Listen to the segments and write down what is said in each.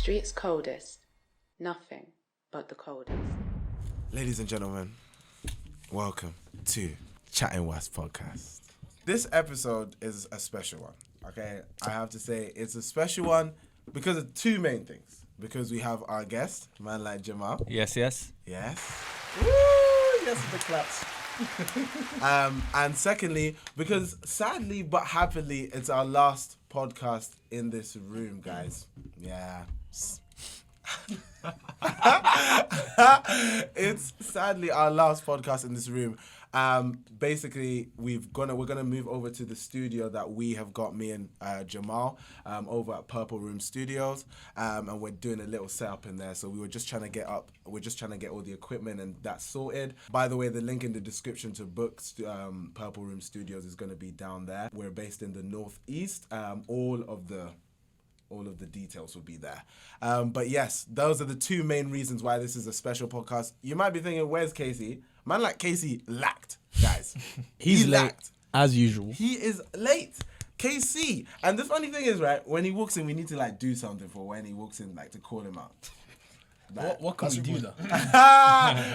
street's coldest, nothing but the coldest. Ladies and gentlemen, welcome to Chattin podcast. This episode is a special one, okay? I have to say it's a special one because of two main things. Because we have our guest, man like Jamal. Yes. Yes. Woo! Yes, the claps. And secondly, because sadly but happily, it's our last podcast in this room, guys. Yeah. It's sadly our last podcast in this room. Basically, we're gonna move over to the studio that we have got, me and Jamal, over at Purple Room Studios, and we're doing a little setup in there. So we're just trying to get all the equipment and that sorted. By the way, the link in the description to book Purple Room Studios is gonna be down there. We're based in the Northeast. All of the details will be there. But yes, those are the two main reasons why this is a special podcast. You might be thinking, where's Casey? Man like Casey lacked, guys. He's late, as usual. He is late. KC. And the funny thing is, right, when he walks in, we need to like do something for when he walks in, like to call him out. What can we do though?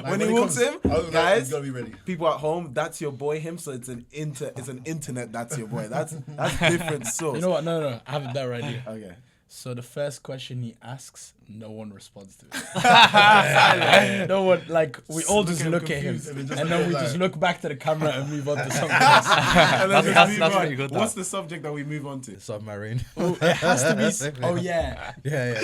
When he walks in, guys, he's gotta be ready. People at home, that's your boy. Him, so it's an internet. That's your boy. That's different source. You know what? No. I have a better idea. Okay. So the first question he asks, no one responds to it. No one, we all just look at him, and then we just look back to the camera and move on to something else. That's pretty good. What's the subject that we move on to? Submarine. It has to be. Oh yeah. Yeah.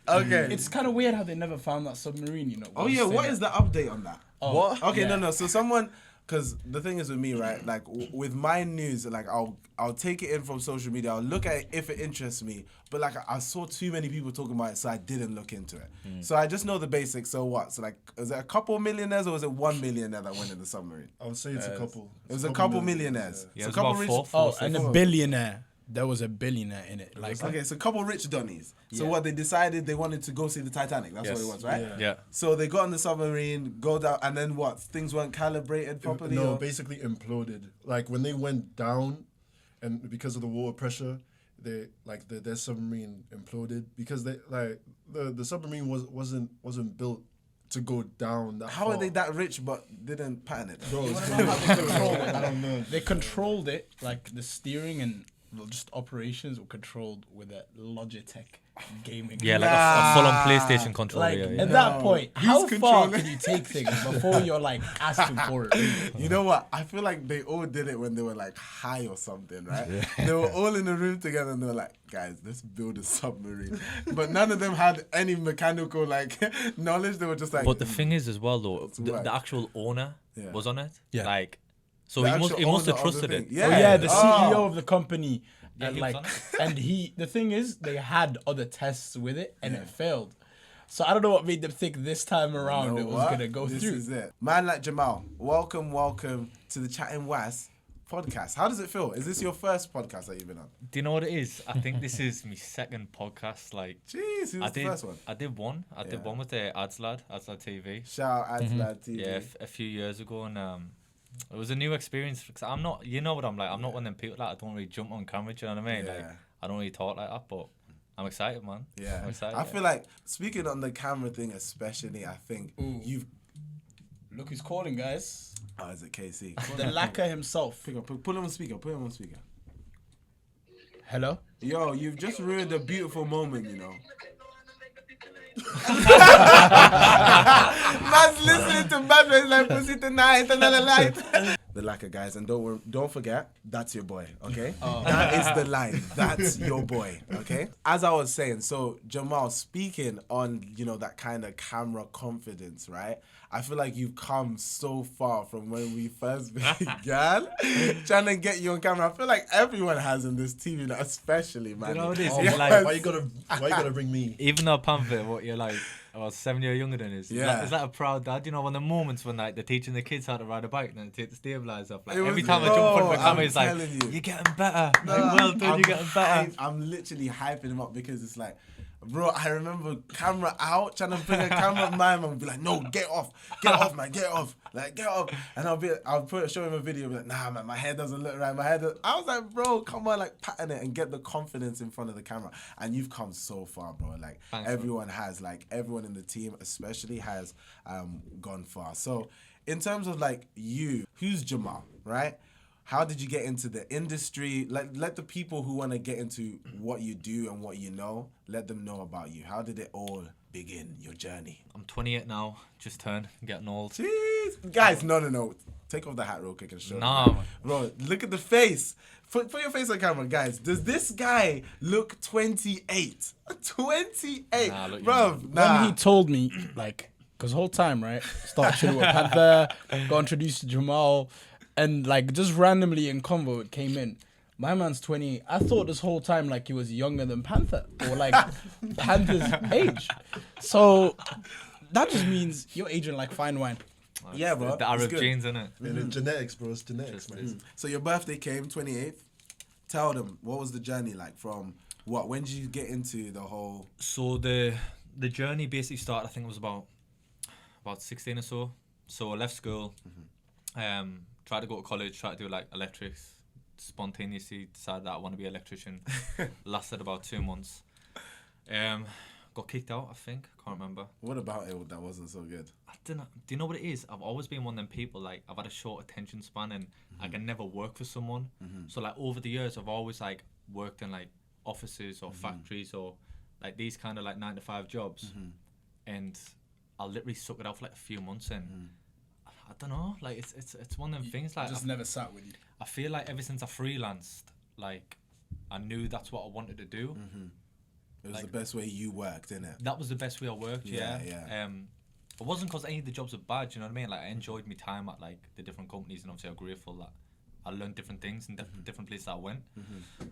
Okay. It's kind of weird how they never found that submarine. You know. Oh yeah. What is the update on that? Oh, What? Okay, yeah. no. So someone, because the thing is with me, right? Like with my news, like I'll take it in from social media. I'll look at it if it interests me. But like I saw too many people talking about it, so I didn't look into it. So I just know the basics. So what? So like, is it a couple millionaires or was it one millionaire that went in the submarine? I would say it's a couple. It was a couple millionaires. Yeah, So it a was couple about rich. four. And a billionaire. There was a billionaire in it. Okay, so a couple rich dunnies. So Yeah. what, they decided they wanted to go see the Titanic. That's what it was, right? Yeah. So they got on the submarine, go down, and then what? Things weren't calibrated properly? No, or? basically imploded. Like when they went down, and because of the water pressure, their submarine imploded because the submarine wasn't built to go down that How far. are they that rich but didn't pattern it? Bro, it's I don't know. They controlled it, like the steering and just operations were controlled with a Logitech gaming. Yeah, like a full-on PlayStation controller. Like yeah. at that point, how far controlling? can you take things before you're like asking for it? You know what? I feel like they all did it when they were like high or something, right? They were all in a room together and they were like, guys, let's build a submarine. But none of them had any mechanical like knowledge. They were just like. But the thing is as well though, right. the actual owner Yeah. was on it. Yeah. Like, so The he must actual have owner of the trusted thing. it. Yeah. Oh yeah, the Oh. CEO of the company, Yeah, and he was on and the thing is, they had other tests with it and it failed. So I don't know what made them think this time around You know it was what? gonna go This through. is it. Man like Jamal, welcome to the Chattin podcast. How does it feel? Is this your first podcast that you've been on? Do you know what it is? I think this is my second podcast. Like, Jeez, who was the first one? I did one. I did one with the Ads Lad TV. Shout out to that TV. Yeah, a few years ago, and it was a new experience because I'm not. You know what I'm like. I'm not one of them people that I don't really jump on camera. Do you know what I mean? Yeah. Like, I don't really talk like that, but I'm excited, man. Yeah, I'm excited. I feel like speaking on the camera thing, especially, I think you've. Look who's calling, guys. Oh, is it KC? The lacquer himself. Pick up, put him on speaker. Put him on speaker. Hello. Yo, you've just ruined a beautiful moment, you know. Man's listening to Batman like pussy tonight, another light. The lacquer, guys, and don't forget, that's your boy, okay? That is the line. That's your boy, okay? As I was saying, so Jamal, speaking on, that kind of camera confidence, right? I feel like you've come so far from when we first began trying to get you on camera. I feel like everyone has in this TV, especially, man. You know what it is? Oh, It's why like, you gotta bring me? even though Panther, what you're like, 7 years younger than us. Yeah. It's like a proud dad. You know, when the moments when like they're teaching the kids how to ride a bike and then take the stabilizer off. Like It was- every time I jump in front of the No, camera, I'm it's like, telling you. you're getting better. Like, well done, you're getting better. I'm literally hyping him up because it's like, Bro, I remember camera out, trying to bring a camera of mine and be like, no, get off, man, get off. Like, get off. And I'll show him a video, be like, nah, man, my hair doesn't look right. I was like, bro, come on, like, pattern it and get the confidence in front of the camera. And you've come so far, bro. Like, Thanks, everyone has, like, everyone in the team especially has gone far. So, in terms of, like, you, who's Jamal, right? How did you get into the industry? Let the people who want to get into what you do and what you know, let them know about you. How did it all begin, your journey? I'm 28 now, just turned, getting old. Jeez. Guys, no. Take off the hat real quick and show Nah, them. man. Bro, look at the face. Put your face on camera, guys. Does this guy look 28? 28? Nah, look Bro, young. nah. When he told me, like, because the whole time, right, start chilling with Panther, got introduced to Jamal, and, like, just randomly in convo, it came in. My man's 20. I thought this whole time, like, he was younger than Panther, or, like, Panther's age. So, that just means you're aging like fine wine. Yeah, bro. The it's Arab good. genes, innit? And it's genetics, bro. It's genetics, man. So your birthday came 28th. Tell them, what was the journey like from what? When did you get into the whole... So the journey basically started, I think it was about 16 or so. So I left school, tried to go to college, tried to do like electrics, spontaneously decided that I want to be an electrician. Lasted about 2 months. Got kicked out, I think. Can't remember. What about it that wasn't so good? I don't know. Do you know what it is? I've always been one of them people, like, I've had a short attention span and I can never work for someone. So, like, over the years, I've always, like, worked in, like, offices or factories or, like, these kind of, like, 9-to-5 jobs. And I'll literally suck it out for, like, a few months and I don't know. Like, it's one of them things, like... Just never sat with you. I feel like ever since I freelanced, like, I knew that's what I wanted to do. It was Like- the best way you worked, innit? That was the best way I worked, yeah. Yeah. It wasn't because any of the jobs were bad, you know what I mean? Like, I enjoyed my time at, like, the different companies, and obviously I'm grateful that I learned different things in different places I went.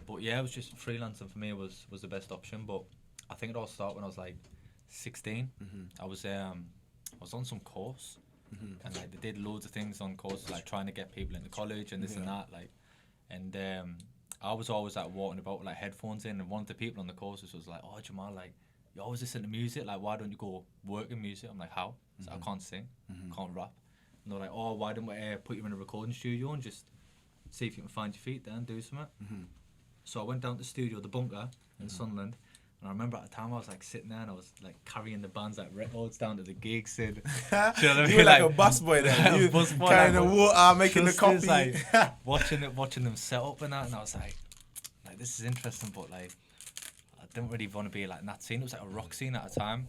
But yeah, it was just freelancing for me was the best option. But I think it all started when I was, like, 16. I was on some course, and, like, they did loads of things on courses, like, trying to get people into college and this and that, like, and I was always, like, walking about with, like, headphones in, and one of the people on the courses was like, oh, Jamal, like, you always listen to music, like, why don't you go work in music? I'm like, how? I said, I can't sing, can't rap. And they're like, oh, why don't we put you in a recording studio and just see if you can find your feet there and do something? So I went down to the studio, the Bunker, in Sunderland, and I remember at the time I was, like, sitting there and I was, like, carrying the band's, like, records down to the gigs and... Do you know what I You mean? were like a busboy then. You busboy, carrying the like, water, making the just coffee. is, like, watching them set up and that, and I was like, this is interesting, but, like, I didn't really want to be, like, in that scene. It was, like, a rock scene at a time.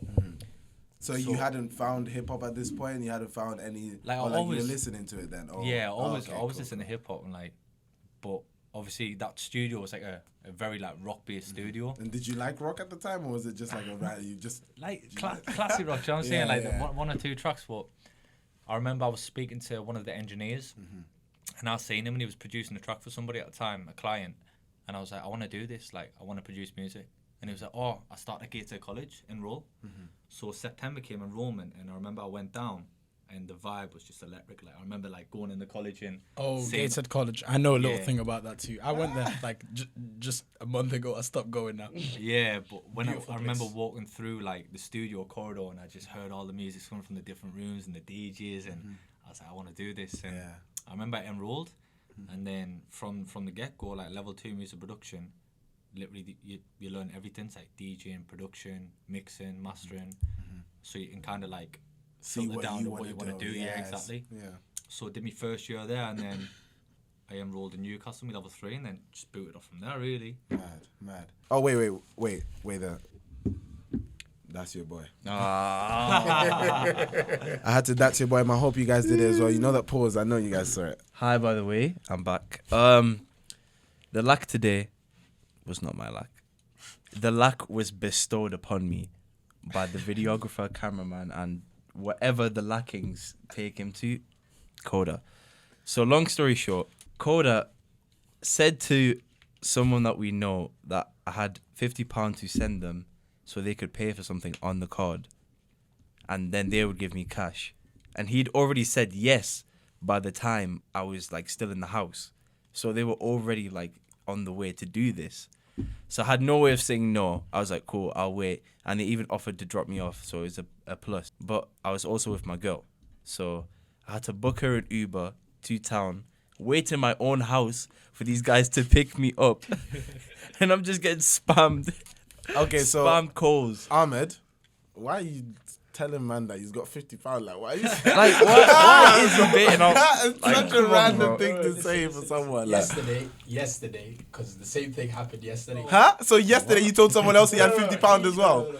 So you hadn't found hip-hop at this point? You hadn't found any... Like, or, I like, you were always- listening to it then? Or, Yeah, oh, always okay, cool. listen to hip-hop, and, like, but obviously that studio was, like, a very, like, rock-based studio. And did you like rock at the time, or was it just like a rap? You just... Like, classic rock, do you know what I'm saying? Yeah, Like, yeah. one or two tracks, but I remember I was speaking to one of the engineers, and I seen him, and he was producing a track for somebody at the time, a client, and I was like, I want to do this, like, I want to produce music. And he was like, oh, I started at Gateshead College, enroll. So September came enrollment, and I remember I went down, and the vibe was just electric. Like, I remember, like, going in the college and Oh, seeing- Gateshead College. I know a little Yeah. thing about that too. I went there like just a month ago. I stopped going now. Yeah, but when I Beautiful remember place. walking through, like, the studio corridor, and I just heard all the music coming from the different rooms and the DJs, and I was like, I want to do this. And Yeah. I remember I enrolled, and then from the get-go, like, level 2 music production, literally you learn everything. It's like DJing, production, mixing, mastering, so you can kind of, like, See filter what down you to want what you to want to do. Yeah, Yes. exactly. Yeah. So I did my first year there, and then I enrolled in Newcastle, my level 3, and then just booted off from there, really. Mad. Oh, wait there. That's your boy. Ah. I had to that's your boy. I hope you guys did it as well. You know that pause. I know you guys saw it. Hi, by the way, I'm back. The lack today was not my lack. The lack was bestowed upon me by the videographer, cameraman, and whatever the lackings take him to, Coda. So long story short, Coda said to someone that we know that I had £50 to send them so they could pay for something on the card, and then they would give me cash. And he'd already said yes by the time I was, like, still in the house. So they were already, like, on the way to do this. So I had no way of saying no. I was like, cool, I'll wait. And they even offered to drop me off, so it was a plus. But I was also with my girl. So I had to book her an Uber to town, wait in my own house for these guys to pick me up. And I'm just getting spammed. Okay, so Spammed calls. Ahmed, why are you telling man that he's got £50? Like, why are you Like, why is he baiting out? It's Like, such come a on, random bro. thing to say for someone. Like, Yesterday, because the same thing happened yesterday. huh? So yesterday you told someone else he had £50 as well?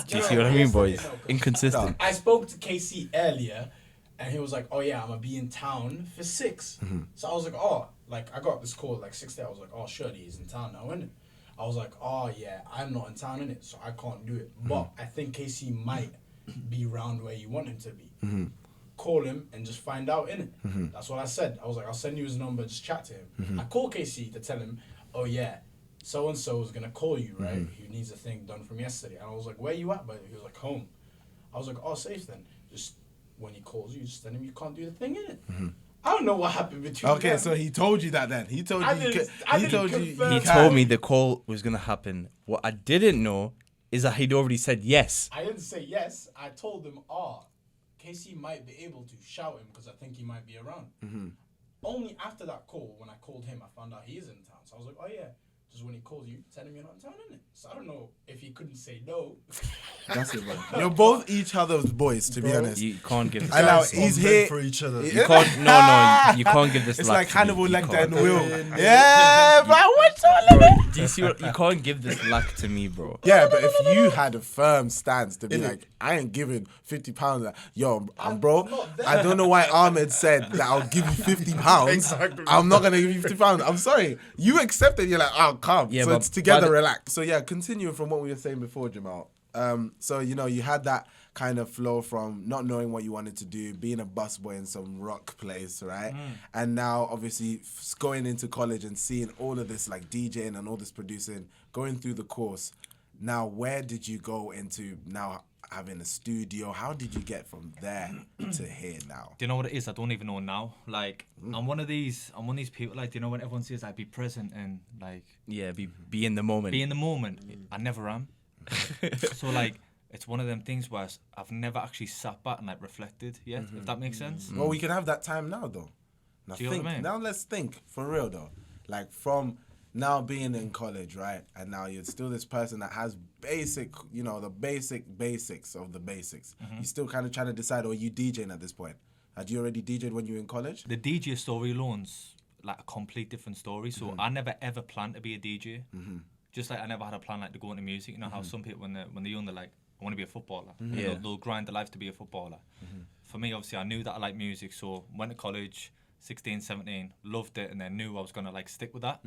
Do you see what I mean, boys? Inconsistent. I spoke to KC earlier, and he was like, "Oh yeah, I'm gonna be in town for 6." So I was like, "Oh, like I got this call like 6 days." I was like, "Oh, surely he's in town now, isn't it?" I was like, "Oh yeah, I'm not in town, innit? So I can't do it." But I think KC might be around where you want him to be. Call him and just find out, innit? That's what I said. I was like, "I'll send you his number, just chat to him." I called KC to tell him, "Oh yeah, so and so is gonna call you, right? He needs a thing done from yesterday." And I was like, "Where you at?" But he was like, "Home." I was like, "Oh, safe then. Just when he calls you, just tell him you can't do the thing, innit?" I don't know what happened between Okay, them. so he told you that then. He told I you. didn't- I He didn't told you. confirm. He told me the call was going to happen. What I didn't know is that he'd already said yes. I didn't say yes. I told him, KC might be able to shout him because I think he might be around. Only after that call, when I called him, I found out he is in town. So I was like, "Oh yeah, just when he calls you, tell him you're not in town, innit?" So I don't know if he couldn't say no. That's it, bro. You're both each other's boys, to be Bro. honest. You can't give this. I know, Guys he's are meant here. for each other. You can't. No, you can't give this. It's lack like to me. Hannibal You Lecter can't. and Will. Yeah, but what's all of it? Do you see what? You can't give this lack to me, bro. Yeah, but if you had a firm stance to be Innit? like, I ain't giving £50, like, yo, bro, I'm not there. I don't know why Ahmed said that I'll give you £50. Exactly. I'm not gonna give you £50. I'm sorry. You accepted. You're like, oh, come. Yeah, so but it's together, by the- relax. So yeah, continuing from what we were saying before, Jamal. So you know, you had that kind of flow from not knowing what you wanted to do, being a busboy in some rock place, right? And now obviously going into college and seeing all of this like DJing and all this producing, going through the course. Now, where did you go into now having a studio? How did you get from there to here now? Do you know what it is? I don't even know now. Like, I'm one of these people, like, do you know when everyone says, like, be present and, like, Yeah, be in the moment. be in the moment? I never am. So, like, it's one of them things where I've never actually sat back and, like, reflected yet, if that makes sense. Well, we can have that time now, though. Now Do you know what I mean? Now let's think for real, though. Like from now being in college, right? And now you're still this person that has basic, you know, the basics of the basics. You still kind of trying to decide, or are you DJing at this point? Had you already DJed when you were in college? The DJ story alone's, like, a complete different story. So, I never, ever planned to be a DJ. Just like I never had a plan, like, to go into music. You know how some people, when they're young, they're like, I want to be a footballer. And Yeah. they'll grind their life to be a footballer. For me, obviously, I knew that I liked music, so went to college, 16, 17, loved it, and then knew I was going to, like, stick with that.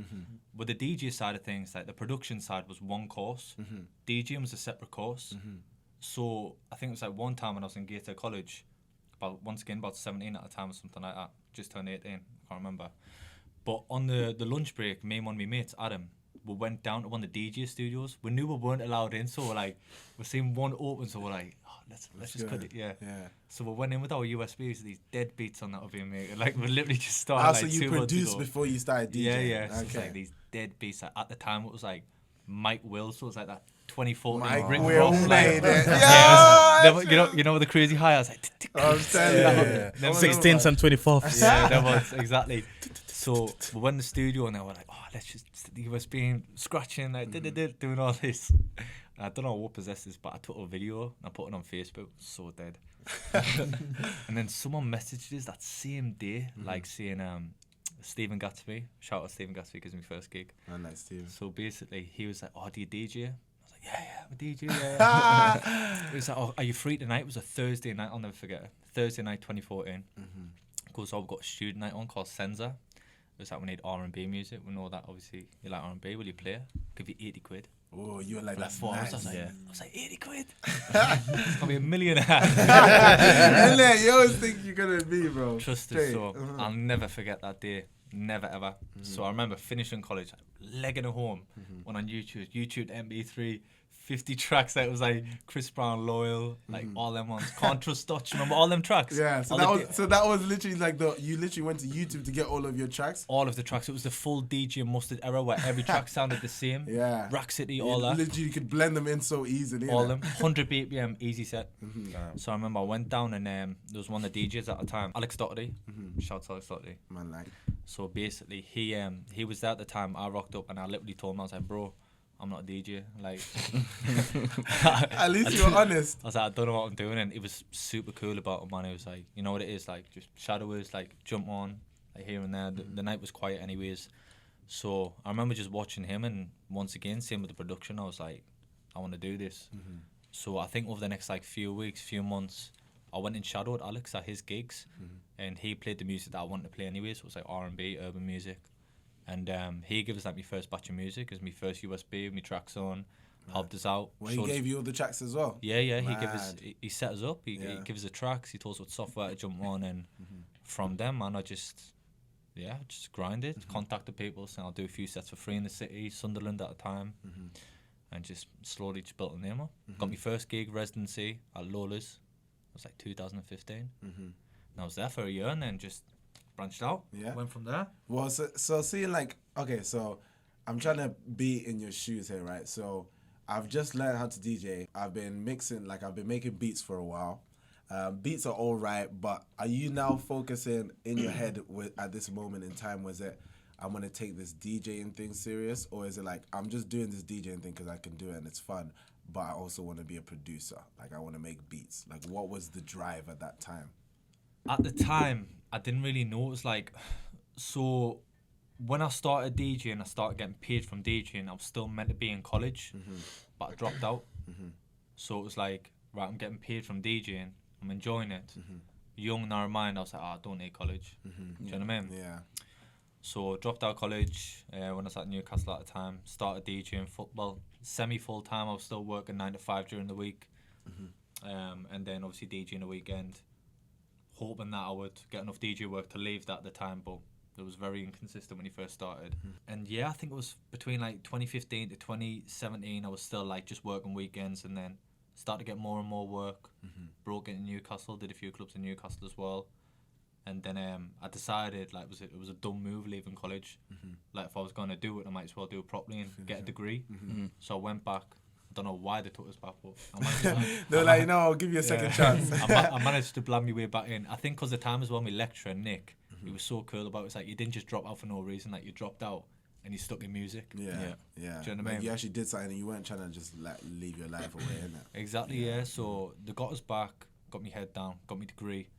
But the DJ side of things, like, the production side was one course. DJing was a separate course. So I think it was, like, one time when I was in Gator College, about 17 at the time or something like that, just turned 18, I can't remember. But on the lunch break, me and one of my mates, Adam, we went down to one of the DJ studios. We knew we weren't allowed in, so we're like, we're seeing one open, so we're like, oh, let's just cut it, yeah. So we went in with our USBs, these dead beats on that of being made. Like, we literally just started, like, so 2 you months produced ago. before you started DJing? Yeah. So it's like these dead beats. Like, at the time, it was like Mike Will, so it was like that 2014 Mike Rick Will Ross, made it. Yeah, you know with the crazy high. I was like, I'm telling you. Them 16th and 24th. yeah, that was exactly. So we went in the studio and they were like, oh, let's just the USB scratching, like doing all this. And I don't know what possessed this, but I took a video and I put it on Facebook. So dead. And then someone messaged us that same day, like saying, Stephen Gatsby. Shout out Stephen Gatsby because it's my first gig. Oh, nice, Steve. So basically, he was like, "Oh, do you DJ?" I was like, "Yeah, I'm a DJ." Yeah. He was like, "Oh, are you free tonight?" It was a Thursday night. I'll never forget it. Thursday night, 2014. Goes, "Oh, we've got a student night on called Senza." It was like, we need R&B music. We know that, obviously, you like R&B. Will you play? Give you 80 quid. Oh, you were like, Like that's 4 hours. nice. I was like, 80 quid? It's gonna be a millionaire. And then you always think you're gonna be, bro. Trust us. Straight. So I'll never forget that day. Never ever. So I remember finishing college, legging it home, went on YouTube MP3, 50 tracks that was like Chris Brown, Loyal, like all them ones. Can't Trust Dutch, remember all them tracks? Yeah, so that was literally like you literally went to YouTube to get all of your tracks. All of the tracks. It was the full DJ Mustard era where every track sounded the same. Yeah. Rack City, all that. Literally, you could blend them in so easily. All innit? them 100 BPM easy set. So I remember I went down and there was one of the DJs at the time, Alex Doherty. Shout out to Alex Doherty. Man, like. So basically he was there at the time. I rocked up and I literally told him, I was like, bro, I'm not a DJ. Like, At least you were honest. I was like, I don't know what I'm doing, and he was super cool about it, man. He was like, you know what it is, like just shadowers, like jump on, like here and there. The night was quiet anyways. So I remember just watching him, and once again, same with the production. I was like, I want to do this. So I think over the next like few weeks, few months, I went and shadowed Alex at his gigs, and he played the music that I wanted to play anyways. So it was like R&B, urban music, and he gave us like my first batch of music, as my first USB, my tracks on, helped us out. Well, he gave you all the tracks as well. Yeah, he Mad. gave us, he set us up. He gave us the tracks. He told us what software to jump on, and from them, man, I just grinded, contacted people, saying I'll do a few sets for free in the city, Sunderland at the time, and just slowly just built a name up. Got my first gig residency at Lola's. It was like 2015. And I was there for a year, and then just branched out. Yeah. Went from there. Well, so seeing like, okay, so I'm trying to be in your shoes here, right? So I've just learned how to DJ. I've been making beats for a while. Beats are all right, but are you now focusing in your head at this moment in time? Was it, I'm going to take this DJing thing serious? Or is it like, I'm just doing this DJing thing because I can do it and it's fun, but I also want to be a producer? Like, I want to make beats. Like, what was the drive at that time? At the time, I didn't really know. It was like, so when I started DJing, I started getting paid from DJing. I was still meant to be in college, but I dropped out. So it was like, right, I'm getting paid from DJing. I'm enjoying it. Young, narrow mind, I was like, I don't need college. Do you know what I mean? Yeah. So dropped out of college when I was at Newcastle at the time. Started DJing football. Semi-full time, I was still working 9 to 5 during the week. And then obviously DJing the weekend. Hoping that I would get enough DJ work to leave that at the time, but it was very inconsistent when he first started. And yeah, I think it was between like 2015 to 2017, I was still like just working weekends, and then started to get more and more work. Broke into Newcastle, did a few clubs in Newcastle as well. And then I decided like it was a dumb move leaving college. Like if I was going to do it, I might as well do it properly and get a degree. So I went back. I don't know why they took us back, but I managed They're like, no, I'll give you a second chance. I managed to blab my way back in. I think because the time as well, my lecturer, Nick, he was so cool about it. It's like, you didn't just drop out for no reason. Like, you dropped out and you stuck in music. Yeah. Do you know what I Like, mean? you actually did something and you weren't trying to just like leave your life away, innit? Exactly, yeah. So they got us back, got me head down, got me degree.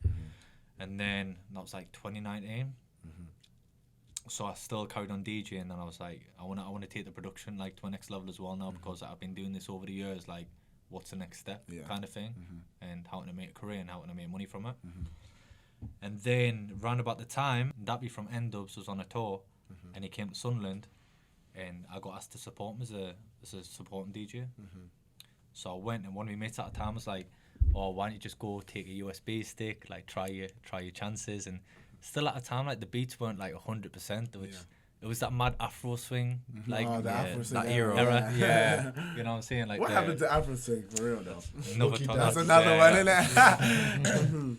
And then that was like 2019. So I still carried on DJing, and I was like, I want to take the production like to a next level as well now, because I've been doing this over the years. Like, what's the next step, kind of thing, and how to make a career and how to make money from it. And then round about the time, Dappy from N-Dubs was on a tour, and he came to Sunderland, and I got asked to support him as a supporting DJ. So I went, and one of my mates at the time was like, "Oh, why don't you just go take a USB stick, like try your chances?" And still at the time, like the beats weren't like 100%. It was that mad Afro swing, like Oh, the Afro swing that era. era. Yeah, you know what I'm saying? Like What happened to Afro swing for real though? Another time. That's another one, innit?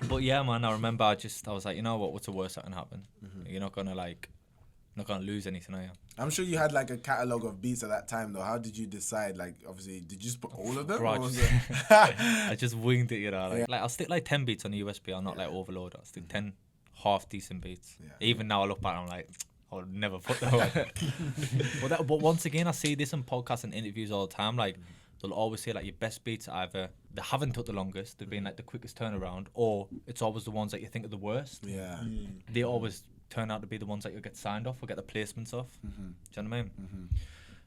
But yeah, man, I remember I was like, you know what? What's the worst that can happen? You're not gonna lose anything, are you? I'm sure you had like a catalogue of beats at that time though. How did you decide? Like, obviously, did you just put all of them? Bro, Or was I just winged it, you know. Like I'll stick like 10 beats on the USB. I'll not like overload. I'll stick 10 half decent beats. Even now I look back, I'm like, I would never put that on. But once again, I see this in podcasts and interviews all the time. Like, they'll always say like your best beats are either they haven't took the longest, they've been like the quickest turnaround, or it's always the ones that you think are the worst. Yeah. They always turn out to be the ones that you'll get signed off or get the placements off. Do you know what I mean?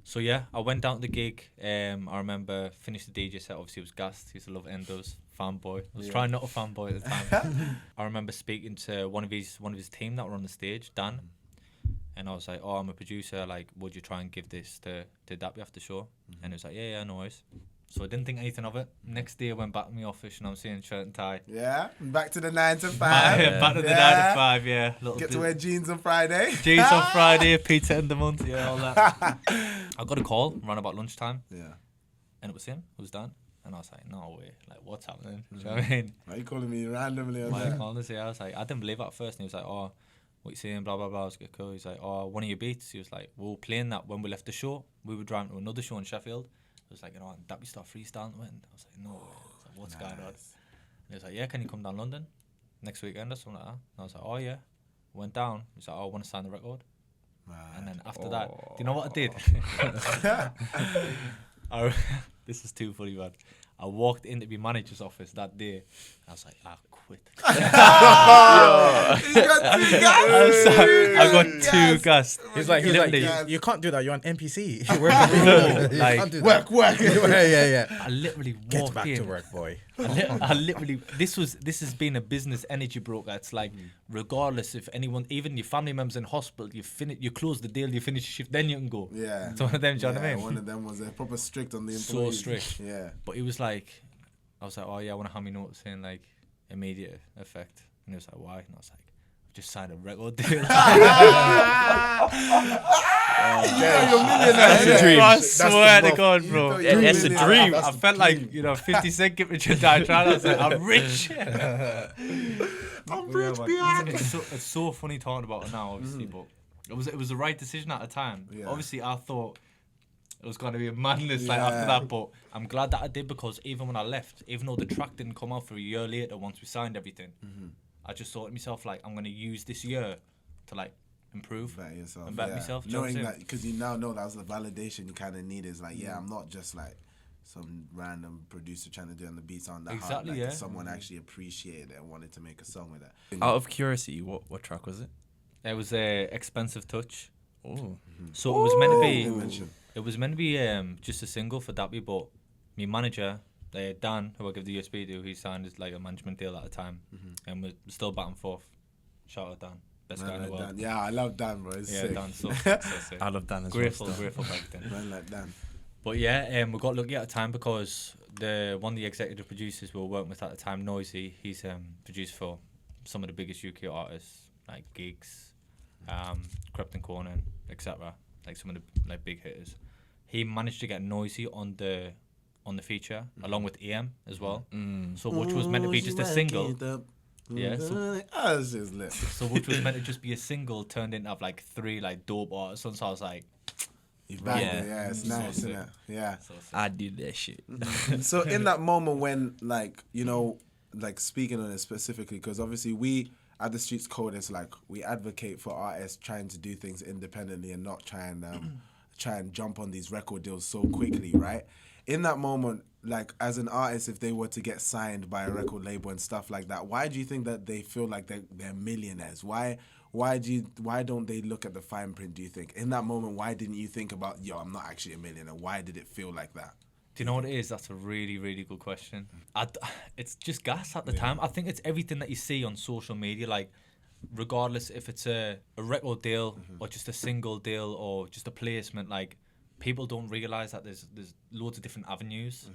So yeah, I went down to the gig. I remember finished the DJ set. Obviously, it was gassed. Used to love Endos. Fanboy. I was trying not to fanboy at the time. I remember speaking to one of his team that were on the stage, Dan, and I was like, "Oh, I'm a producer. Like, would you try and give this to Dappy after the show?" And he was like, "Yeah, no worries." So I didn't think anything of it. Next day I went back to my office, you know what I'm saying, shirt and tie. Yeah, back to the 9 to 5. Back to the 9 to 5, yeah. Little Get bit. to wear jeans on Friday. Jeans on Friday, pizza in the month, yeah, all that. I got a call around about lunchtime, Yeah. and it was him. It was Dan. And I was like, no way. Like, what's happening? Do you know what I mean? Why are you calling me randomly on Like, that? honestly, I was like, I didn't believe it at first. And he was like, oh, what you saying? Blah, blah, blah. I was like, cool. He's like, oh, one of your beats. He was like, we were playing that when we left the show. We were driving to another show in Sheffield. I was like, you know, Dappy start freestyling. I was like, no way. I was like, what's going on? And he was like, yeah, can you come down London next weekend or something like that? And I was like, oh, yeah. Went down. He was like, oh, I want to sign the record. And then after that, do you know what I did? This is too funny, man. I walked into my manager's office that day. I was like, I quit. He's got 2 gas. I got 2 gas. He's like, Literally. you can't do that. You're on NPC. No, You like, can't do that. Work. yeah. I literally Get walked back in. to work, boy. I literally, this has been a business energy broker. It's like, regardless if anyone, even your family members in hospital, you close the deal, you finish your shift, then you can go. Yeah. It's one of them, do you know what I mean? One of them was proper strict on the So employees. strict. Yeah. But he was like, I was like, oh yeah, I want to have me notes in like immediate effect. And he was like, why? And I was like, I've just signed a record deal. Yeah, you're millionaire. dream. I That's swear to God, bro. Yeah, that's a dream. I felt like, 50 Cent giving me a diatribe. I was like, I'm rich. I'm rich, It's so funny talking about it now, obviously, but it was the right decision at the time. Yeah. Obviously, I thought it was going to be a madness like after that, but I'm glad that I did, because even when I left, even though the track didn't come out for a year later once we signed everything, I just thought to myself, like, I'm going to use this year to, like, improve Better yourself. and better myself. Do you know what I'm Knowing saying? that, because you now know that was the validation you kind of need. Is like, yeah, I'm not just like some random producer trying to do on the beats on that hard. Exactly, Like, yeah. someone actually appreciated it and wanted to make a song with it. Out of curiosity, what track was it? It was a Expensive Touch. Oh, So it was meant to be. Mention. It was meant to be just a single for Dappy, but my manager, Dan, who I give the USB to, he signed like a management deal at the time, and we're still back and forth. Shout out Dan, best guy in the world. Dan. Yeah, I love Dan, bro. It's Yeah, sick. Dan, so sick. I love Dan as Grateful, well. still. grateful for everything. Man like Dan. But yeah, we got lucky at the time because one of the executive producers we were working with at the time, Noisy, he's produced for some of the biggest UK artists like Gigs, Krypton Conan, etc. Like some of the like big hitters. He managed to get Noisy on the feature along with EM as well. So which was meant to be just a single. Yeah, so That's just lit. so which was meant to just be a single turned into have like 3 like dope artists. So I was like, You banged Yeah. it. Yeah, it's So nice, sick. isn't it? Yeah. so sick. I did that shit. So in that moment when, like, like speaking on it specifically, because obviously we at the Streets Code, it's like we advocate for artists trying to do things independently and not try and jump on these record deals so quickly, right? In that moment, like as an artist, if they were to get signed by a record label and stuff like that, why do you think that they feel like they're millionaires? Why don't they look at the fine print, do you think? In that moment, why didn't you think about, yo, I'm not actually a millionaire? Why did it feel like that? Do you know what it is? That's a really, really good question. It's just gas at the time. I think it's everything that you see on social media, like regardless if it's a record deal or just a single deal or just a placement, like people don't realise that there's loads of different avenues.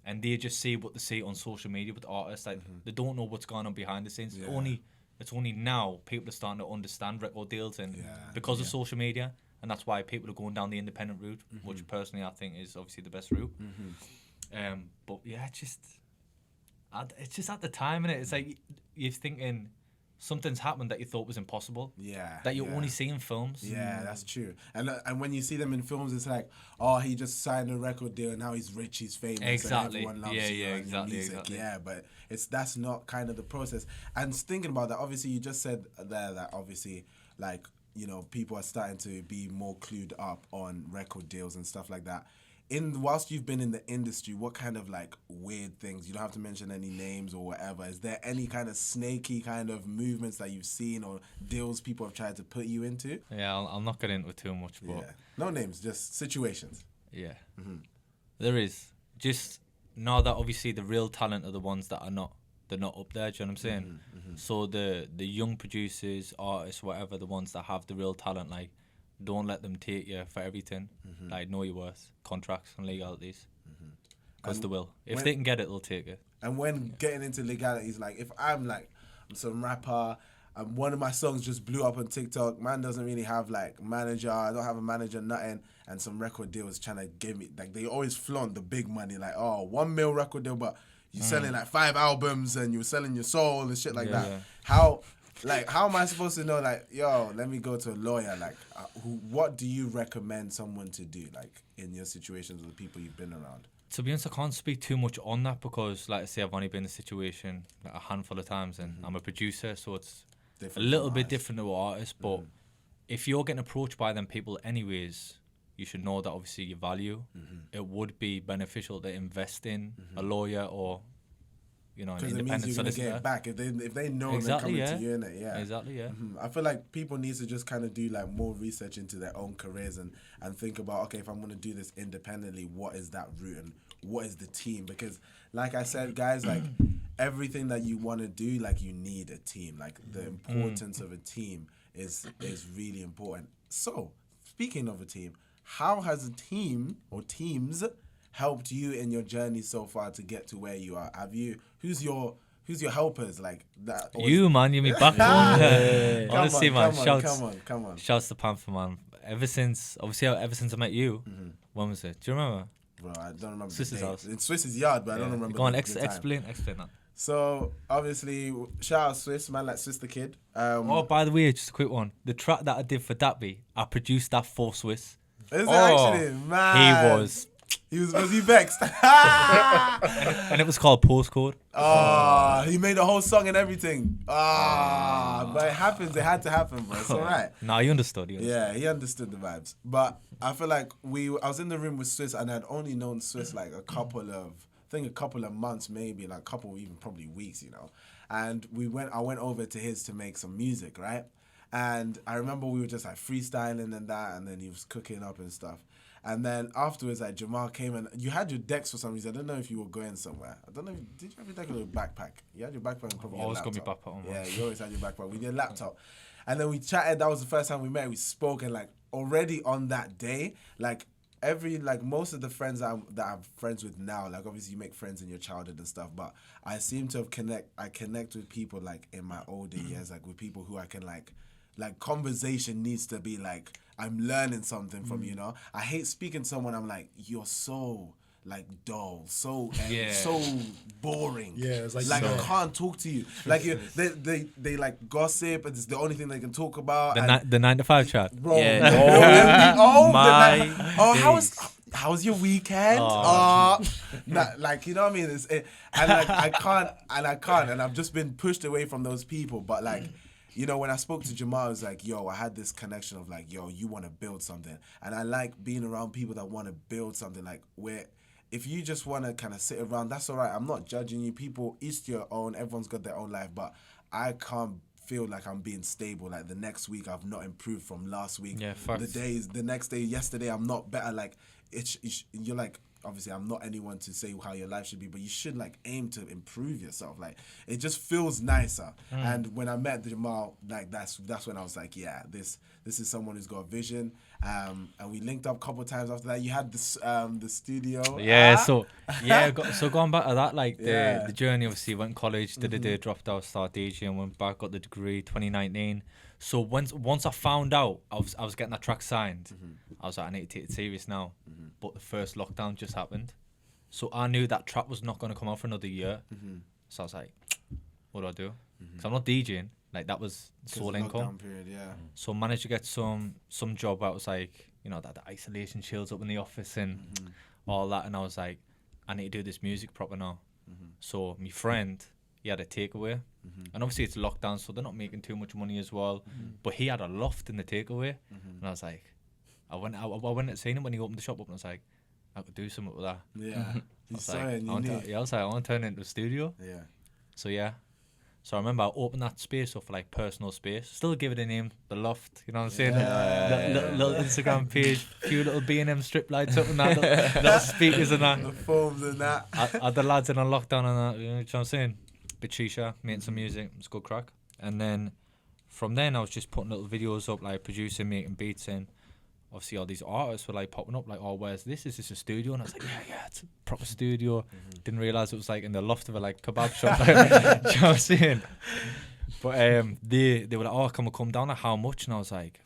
And they just see what they see on social media with artists. Like they don't know what's going on behind the scenes. Yeah. It's only now people are starting to understand record deals and because of social media. And that's why people are going down the independent route, which personally I think is obviously the best route. But yeah, it's just at the time, innit? It's like you're thinking something's happened that you thought was impossible. Yeah. That you yeah. only see in films. Yeah, that's true. And when you see them in films, it's like, oh, he just signed a record deal and now he's rich, he's famous, Exactly. and everyone loves Yeah, you yeah, and your exactly, music. exactly. Yeah, but that's not kind of the process. And thinking about that, obviously, you just said there that obviously, like, you know, people are starting to be more clued up on record deals and stuff like that. Whilst you've been in the industry, what kind of like weird things, you don't have to mention any names or whatever, is there any kind of snaky kind of movements that you've seen or deals people have tried to put you into? Yeah, I'll not get into it too much, but Yeah. No names, just situations. yeah. There is. Just know that obviously the real talent are the ones that they're not up there, do you know what I'm saying? So the young producers, artists, whatever, the ones that have the real talent, like, don't let them take you for everything. Like, know your worth, contracts and legalities. Because they will. If when- they can get it, they'll take it. And when getting into legalities, like if I'm some rapper, and one of my songs just blew up on TikTok, man doesn't really have like manager, I don't have a manager, nothing, and some record deal is trying to give me, like they always flaunt the big money, like, oh, 1 mil record deal, but you're selling like 5 albums and you're selling your soul and shit like that. Yeah. How am I supposed to know, like, yo, let me go to a lawyer, like, what do you recommend someone to do, like, in your situations with the people you've been around? To be honest, I can't speak too much on that because, like I say, I've only been in a situation like a handful of times, and I'm a producer, so it's Different a little from bit artists. different to artists. But if you're getting approached by them people anyways, you should know that obviously your value. It would be beneficial to invest in a lawyer or, you know, an Because it means independent you're gonna get solicitor. it back if they know Exactly, they're yeah. coming to you, innit? Yeah. Exactly, yeah. I feel like people need to just kind of do like more research into their own careers and think about, okay, if I'm gonna do this independently, what is that route and what is the team? Because like I said, guys, like everything that you want to do, like you need a team. Like the importance of a team is really important. So speaking of a team, how has a team or teams helped you in your journey so far to get to where you are? Who's your helpers like that? You, man, you're my backbone. Honestly, man, come on. shouts to Panther, man. Ever since I met you, when was it? Do you remember? Bro, I don't remember Swiss's the date. house. In Swiss's yard, but I don't remember. Go on, the time. explain that. So obviously, shout out Swiss, man, like Swiss the Kid. Oh, by the way, just a quick one. The track that I did for Dappy, I produced that for Swiss. Is it actually, man? He was, Was he vexed? and it was called Postcode. He made a whole song and everything. But it happens. It had to happen, bro. It's all right. Nah, you understood. Yeah, he understood the vibes. But I feel like I was in the room with Swiss and I'd only known Swiss like a couple of months, maybe like a couple, even probably weeks, you know. And I went over to his to make some music, right? And I remember we were just like freestyling and that, and then he was cooking up and stuff. And then afterwards, like Jamal came and you had your decks for some reason. I don't know if you were going somewhere. I don't know. Did you have your deck or your backpack? You had your backpack and probably your Always laptop. got my backpack on, man. Yeah, you always had your backpack with your laptop. And then we chatted. That was the first time we met. We spoke, and like already on that day, like most of the friends that I'm friends with now, like obviously you make friends in your childhood and stuff, but I seem to have connect with people like in my older years, like with people who I can like conversation needs to be like I'm learning something from, you know. I hate speaking to someone I'm like, you're so like dull, so boring. Yeah, it's like I can't talk to you. Like they like gossip, and it's the only thing they can talk about. The 9 to 5 chat. Bro, Yeah, how was your weekend? Like, you know what I mean? And like I can't, and I've just been pushed away from those people. But like, you know, when I spoke to Jamal, it was like, yo, I had this connection of like, yo, you want to build something, and I like being around people that want to build something. Like where, if you just want to kind of sit around, that's all right. I'm not judging you. People, each to your own. Everyone's got their own life, but I can't feel like I'm being stable. Like the next week, I've not improved from last week. Yeah, facts. The next day, yesterday, I'm not better. Like you're like, obviously, I'm not anyone to say how your life should be, but you should like aim to improve yourself. Like it just feels nicer. And when I met Jamal, like that's when I was like, yeah, this is someone who's got a vision. And we linked up a couple of times after that. You had this the studio. Yeah, so going back to that, like Yeah. the journey, obviously went college, did a day, dropped out, started DJing, went back, got the degree, 2019. So once I found out I was getting that track signed, I was like, I need to take it serious now. But the first lockdown just happened, so I knew that track was not going to come out for another year. So I was like, what do I do? Because I'm not DJing. Like that was sole income. Period, yeah. So I managed to get some job. I was like, you know, that the isolation chills up in the office and all that. And I was like, I need to do this music proper now. So my friend, he had a takeaway. And obviously it's lockdown, so they're not making too much money as well. But he had a loft in the takeaway. And I was like, I went and seen him when he opened the shop up, and I was like, I could do something with that. Yeah. I was like, I want to turn it into a studio. Yeah. So yeah. So I remember I opened that space up for like personal space. Still give it a name, the loft. You know what I'm saying? Little Instagram page, few little B&M strip lights up and that, little speakers and that. The foams and that. Had the lads in on lockdown and that. You know what I'm saying? Bit shisha, making some music. It's good crack. And then from then I was just putting little videos up, like producing, making beats in. obviously all these artists were like popping up, like, oh, where's this? Is this a studio? And I was like, yeah, it's a proper studio. Didn't realize it was like in the loft of a like kebab shop. Do you know what I'm saying? But they were like, oh, can we come down? Like, how much? And I was like,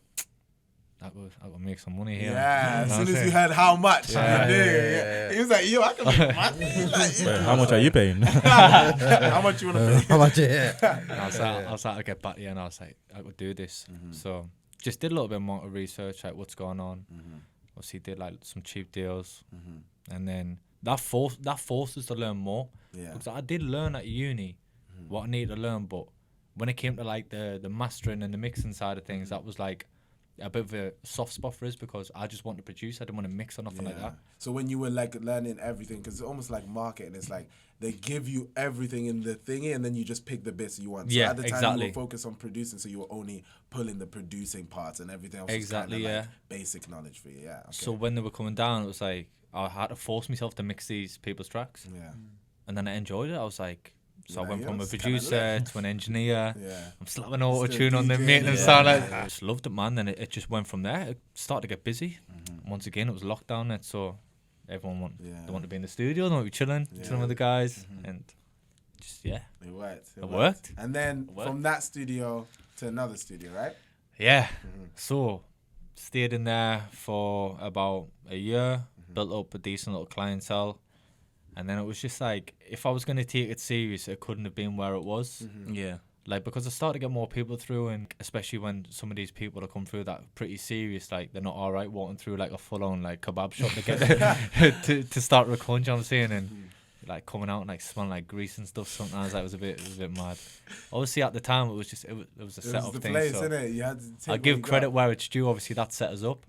I would make some money here. Yeah, You know as what soon I'm as you saying? heard how much, Yeah, you knew. yeah. He was like, yo, I can make money. Like, Wait, how much are you paying? how much you want to pay? How much? Yeah. And I was like, I'll get back to you, and I was like, I could do this. So just did a little bit more research, like what's going on. Obviously did like some cheap deals, and then that forced us to learn more. Yeah. Because I did learn at uni what I needed to learn, but when it came to like the mastering and the mixing side of things, that was like a bit of a soft spot for us, because I just want to produce. I didn't want to mix or nothing like that. So when you were like learning everything, because it's almost like marketing, it's like they give you everything in the thingy and then you just pick the bits you want. So Yeah, at the time exactly. you were focused on producing, so you were only pulling the producing parts and everything else Exactly, was kind yeah. of like basic knowledge for you. Yeah. Okay. So when they were coming down, it was like I had to force myself to mix these people's tracks, yeah. and then I enjoyed it. I was like, so I Yeah, went you from know, a it's kinda producer lit. to an engineer. Yeah. I'm slapping auto tune on them, DJing, making them yeah. sound like. I just loved it, man. Then it just went from there. It started to get busy. Once again, it was lockdown, so everyone they want to be in the studio, they want to be chilling with the guys, and just It worked. It worked. And then worked. from that studio to another studio, right? yeah. So stayed in there for about a year, built up a decent little clientele, and then it was just like, if I was gonna take it serious, it couldn't have been where it was. Yeah. Like, because I started to get more people through, and especially when some of these people that come through that pretty serious, like they're not all right walking through like a full on like kebab shop to get to start recording. You know what I'm saying? And like coming out and like smelling like grease and stuff. Sometimes that was a bit mad. Obviously at the time it was just it was a It set was up the thing. place, So innit? You had to take I what give you credit got. where it's due. Obviously that set us up,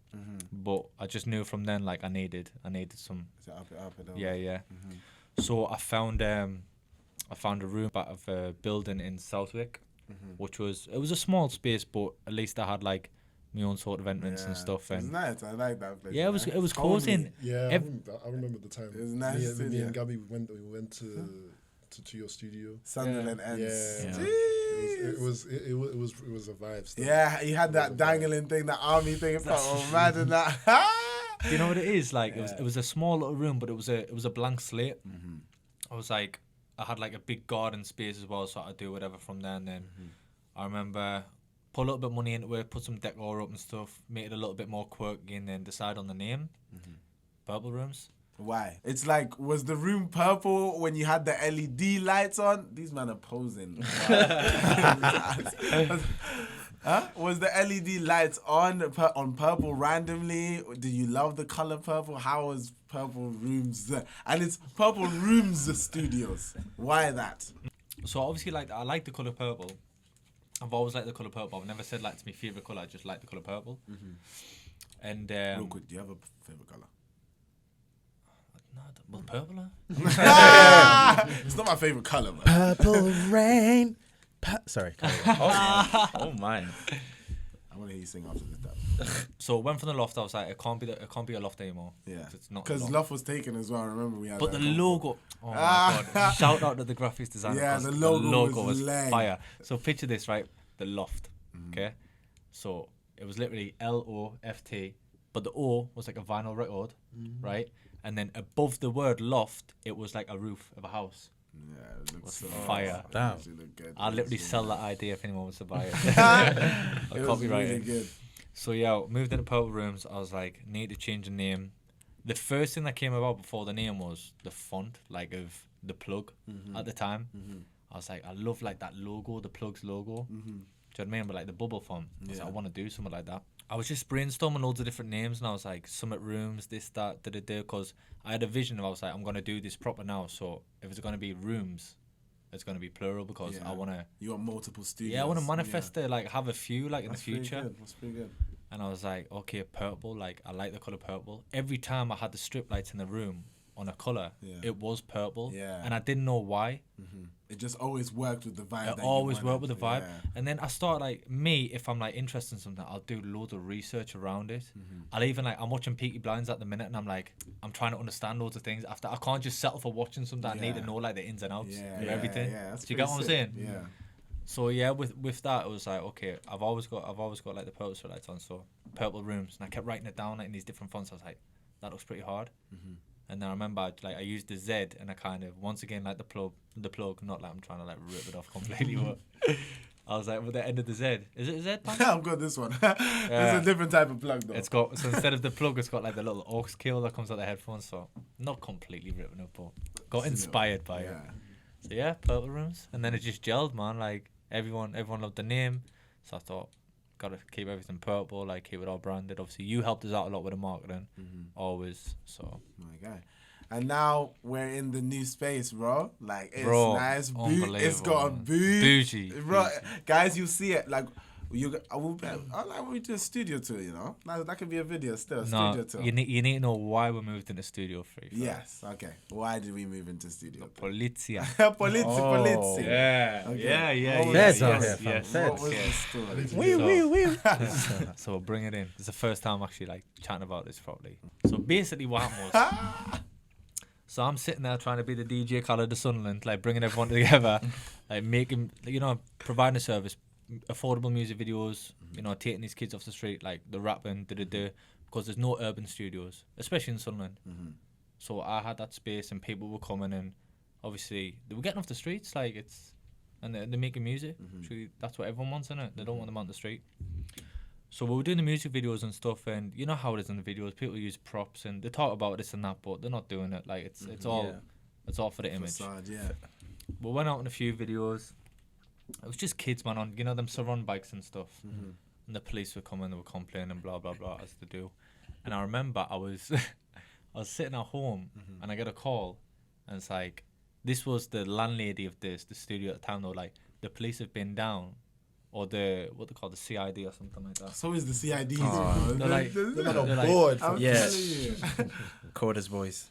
but I just knew from then like I needed some. To up it over. Yeah. So I found a room out of a building in Southwick, which was a small space, but at least I had like my own sort of entrance and stuff. It was And nice. I like that place. yeah, it was man. cozy. Homely. And Yeah, Ev- I remember the time. It was nice Me, studio. me and Gabby we went to your studio. Sunderland Yeah, ends. Yeah. it was a vibe. Still. Yeah, he had that dangling thing, that army thing. Imagine that. do you know what it is? Like it was a small little room, but it was a blank slate. I was like, I had like a big garden space as well, so I could do whatever from there. And then I remember put a little bit of money into it, put some decor up and stuff, make it a little bit more quirky, and then decide on the name. Purple Rooms. Why? It's like, was the room purple when you had the LED lights on? These men are posing. Huh? Was the LED lights on purple randomly? Do you love the color purple? How was Purple Rooms? And it's Purple Rooms Studios. Why that? So obviously, like I like the color purple. I've always liked the color purple. I've never said like it's my favorite color. I just like the color purple. And Real quick, do you have a favorite color? no, well, purple. Huh? It's not my favorite color, man. Purple rain. Sorry. Oh my. I want to hear you sing after this. Dad. So went from the loft. I was like, it can't be a loft anymore. Yeah, It's not. a because loft. Loft was taken as well. I remember we had. But that the convo. logo, oh my god! Shout out to the graphics designer. Yeah, 'cause the logo was was lame. fire. So picture this, right? The loft, okay? So it was literally LOFT, but the O was like a vinyl record, right? And then above the word loft, it was like a roof of a house. Yeah, it looks so fire. Damn. It looked good. I'll It literally was sell that idea if anyone wants to buy it. It I'll was copyright really it. good. So yeah, moved into Purple Rooms. I was like, need to change the name. The first thing that came about before the name was the font, like of the plug at the time. I was like, I love like that logo, the plug's logo. Do you know what I mean? But like the bubble font. I was like, I want to do something like that. I was just brainstorming loads of different names, and I was like, Summit Rooms, this, that, because I had a vision of, I was like, I'm gonna do this proper now. So if it's gonna be rooms, it's gonna be plural, because I wanna. You want multiple studios. Yeah, I wanna manifest to like have a few like in That's the future. That's pretty good. And I was like, okay, purple. Like, I like the color purple. Every time I had the strip lights in the room on a color, it was purple. Yeah. And I didn't know why. It just always worked with the vibe. It that you always wanted. worked with the vibe. Yeah. And then I started like, if I'm like interested in something, I'll do loads of research around it. I'll even like, I'm watching Peaky Blinders at the minute, and I'm like, I'm trying to understand loads of things. After I can't just settle for watching something. I need to know like the ins and outs of everything. Yeah, that's Do you get pretty what I'm sick. saying? Yeah. So yeah, with that, it was like, okay, I've always got like the purple lights on, so purple rooms, and I kept writing it down like in these different fonts. I was like, that looks pretty hard. And then I remember I used the Z, and I kind of once again like the plug, not like I'm trying to like rip it off completely, but I was like, with the end of the Z, is it a Z? I've got this one. It's a different type of plug though. It's got, so instead of the plug, it's got like the little aux cable that comes out the headphones. So not completely ripping it, but got inspired by it. So yeah, purple rooms, and then it just gelled, man. Like everyone loved the name, so I thought, gotta keep everything purple, like keep it all branded. Obviously, you helped us out a lot with the marketing, always. So My guy. And now we're in the new space, bro. Like it's Bro, nice. It's got a unbelievable, man. bougie. Bro, Bougie. guys, you see it. Like I like when we do a studio tour, you know. That could be a video still. no, Studio tour. you need to know why we moved into Studio 3. first. Yes. Okay. Why did we move into studio? Polizia. Polizzi. Yeah, Okay. yeah. What was Feds the out story? here, fam. What was the story? So we'll bring it in. It's the first time actually like chatting about this properly. So basically what happened was, so I'm sitting there trying to be the DJ Khaled of Sunderland, like bringing everyone together, like making, providing a service, affordable music videos, taking these kids off the street, like the rapping, because there's no urban studios, especially in Sunderland. So I had that space and people were coming and obviously they were getting off the streets, like and they're making music. Actually, that's what everyone wants, innit? They don't want them on the street. So we were doing the music videos and stuff, and you know how it is in the videos. People use props and they talk about this and that, but they're not doing it. Like it's all for the image. Facade, yeah. We went out in a few videos. It was just kids, man, on them surround bikes and stuff. And the police were coming, they were complaining, blah blah blah, as they do. And I remember I was I was sitting at home and I get a call, and it's like, this was the landlady of the studio at the time. Though, like, the police have been down, or what they call the CID or something like that. So is the CIDs. They're like, They're like, bored. I'm Yeah. telling you. Coders boys.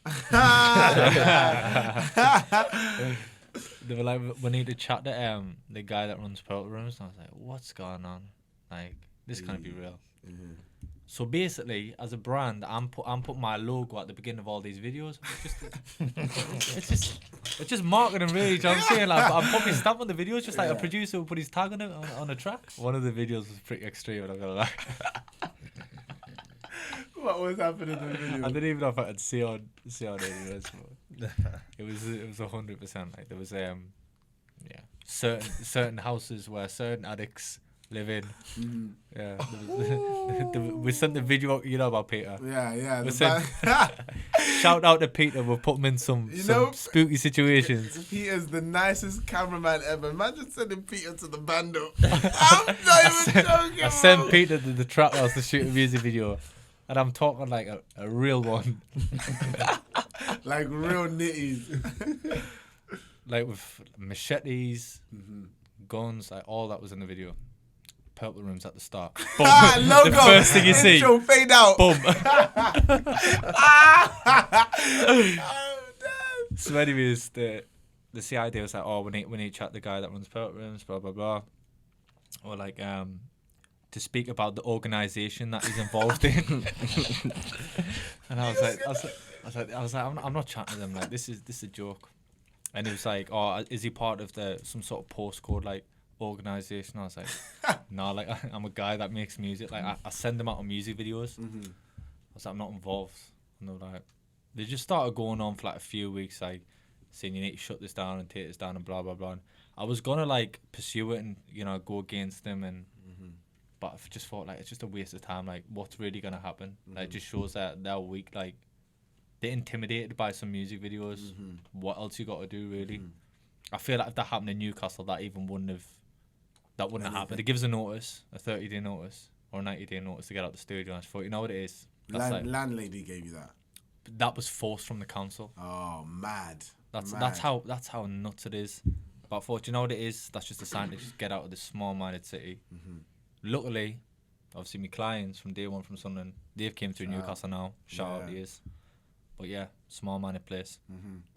they were like, we need to chat to the guy that runs Purple Rooms. And I was like, what's going on? Like, this can't be real. So basically, as a brand, I'm putting my logo at the beginning of all these videos. It's just marketing, really. You know what I'm saying? Like, I'm putting stamp on the videos, just like a producer will put his tag on it on a track. One of the videos was pretty extreme, I'm not gonna lie. What was happening in the video? I didn't even know if I could see on anyways, but it was 100%. Like, there was certain houses where certain addicts live in. Yeah, we sent the video out, about Peter. Yeah. We sent, shout out to Peter. We'll put him in some spooky situations. Peter's the nicest cameraman ever. Imagine sending Peter to the bando. I'm not even joking. I sent Peter to the trap house to shoot a music video, and I'm talking like a real one. Like real nitties. Like with machetes, guns, like all that was in the video. Purple Rooms at the start. Boom. Logo. The first thing you see. Intro, fade out. Boom. Oh, damn. So anyways, the CID was like, oh, we need to chat the guy that runs Purple Rooms, blah blah blah, or like to speak about the organisation that he's involved in. And I was like, I'm not chatting to them. Like, this is a joke. And he was like, oh, is he part of some sort of postcode like organisation? I was like, no, like I'm a guy that makes music. Like I send them out on music videos. I was like, I'm not involved. And they just started going on for like a few weeks, like saying you need to shut this down and take this down and blah blah blah. And I was gonna like pursue it and go against them, and but I just thought like it's just a waste of time. Like, what's really gonna happen? Like, it just shows that they're weak. Like, they're intimidated by some music videos. What else you got to do, really? I feel like if that happened in Newcastle, that wouldn't have happened. It gives a notice, a 30-day notice or a 90-day notice to get out the studio. And I thought, you know what it is? Landlady gave you that. That was forced from the council. Oh, mad. That's how nuts it is. But I thought, you know what it is? That's just a sign to just get out of this small-minded city. Luckily, obviously, my clients from day one from Sunderland, they've came to Newcastle now. Shout out to yous. But yeah, small-minded place.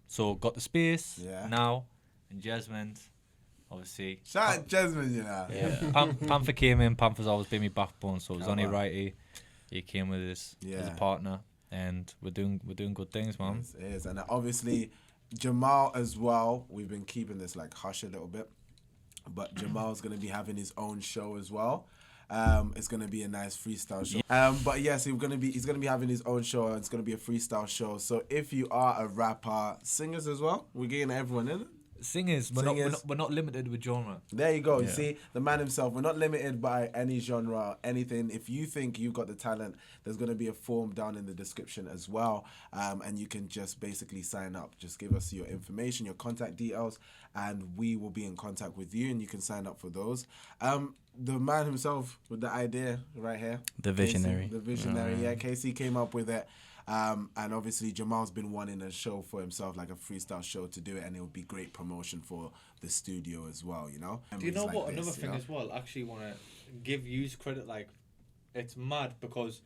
So got the space now, and Jasmine, obviously. Shout out Jasmine, Yeah. Panther came in. Panther's always been my backbone, so it was only right he came with us as a partner, and we're doing good things, man. It is, and obviously Jamal as well. We've been keeping this like hush a little bit. but Jamal's gonna be having his own show as well. It's gonna be a nice freestyle show. But yes, he's gonna be having his own show, and it's gonna be a freestyle show. So if you are a rapper, singers as well, we're getting everyone in. Singers, we're not limited with genre. There you go. You see, the man himself. We're not limited by any genre, anything. If you think you've got the talent, there's going to be a form down in the description as well. And you can just basically sign up. Just give us your information, your contact details, and we will be in contact with you, and you can sign up for those. The man himself with the idea right here. The visionary. Casey, the visionary. Yeah, Casey came up with it. And obviously Jamal's been wanting a show for himself, like a freestyle show to do it, and it would be great promotion for the studio as well, you know? Do you know Like what? this, Another you thing know? as well, I actually want to give you credit. Like, it's mad because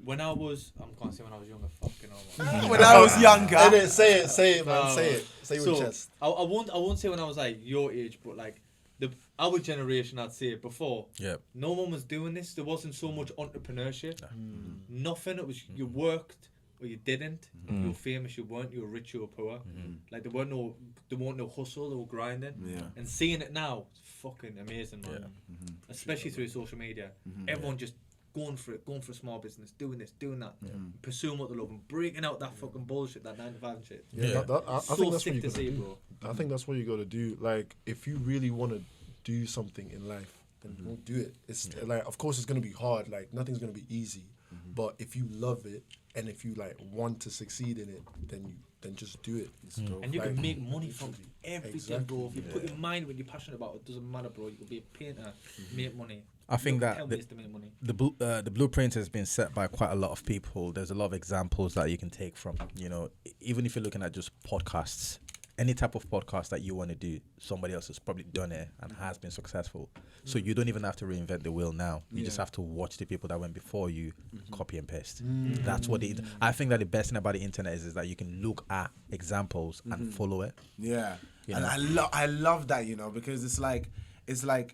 when I was, I can't say when I was younger, fucking hell. When I was younger. Say it, man. No. Say it. Say it with So, chest. I won't say when I was like your age, but like our generation, I'd say before. Yeah. No one was doing this. There wasn't so much entrepreneurship. Nothing. It was you worked or you didn't. You were famous. You weren't. You were rich. You were poor. Like there weren't no hustle. There were grinding. Yeah. And seeing it now, it's fucking amazing, man. Especially through social media. Everyone just going for it, going for a small business, doing this, doing that, pursuing what they love, and breaking out that fucking bullshit, that 9 to 5 and shit. Yeah, I So think that's what sick you to gotta see, do. bro. I think that's what you gotta do. Like, if you really want to do something in life, then go do it. It's like, of course, it's gonna be hard. Like, nothing's gonna be easy. But if you love it and if you like want to succeed in it, then just do it. And you can Like, make money from everything, Exactly. bro. If you put your mind when you're passionate about it, doesn't matter, bro. You can be a painter, make money. I think Look, that 10 the- ways to make money. the blueprint has been set by quite a lot of people. There's a lot of examples that you can take from, you know, even if you're looking at just podcasts, any type of podcast that you want to do, somebody else has probably done it and has been successful. So you don't even have to reinvent the wheel now. You just have to watch the people that went before you, copy and paste. That's what I think that the best thing about the internet is that you can look at examples and follow it. Yeah, You and know? I love that, you know, because it's like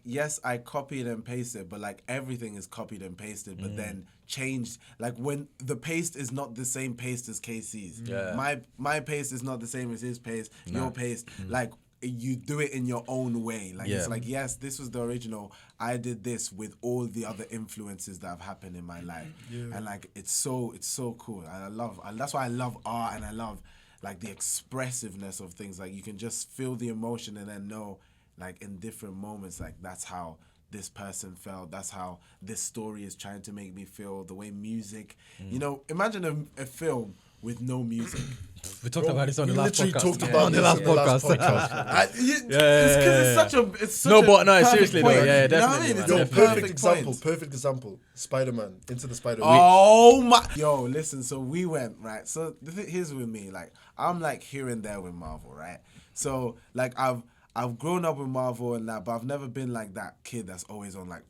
yes, I copied and pasted, but like everything is copied and pasted, but then changed. Like when the paste is not the same paste as KC's. Yeah. My paste is not the same as his paste. Your paste, like you do it in your own way. Like it's Yeah. like, yes, this was the original. I did this with all the other influences that have happened in my life, and like it's so cool. And that's why I love art, and I love like the expressiveness of things. Like you can just feel the emotion and then know, like in different moments, like that's how this person felt. That's how this story is trying to make me feel. The way music, you know, imagine a film with no music. We talked about this on we the last literally podcast. talked about on the this last on the last podcast. It's such No, a but no, perfect seriously though, point. yeah, You know what I definitely, mean? man. It's Yo, a perfect example. point. Perfect example. Spider-Man, Into the Spider-Man. Oh my! Yo, listen. So we went right. So here's with me. Like I'm like here and there with Marvel, right? So like I've grown up with Marvel and that, but I've never been like that kid that's always on like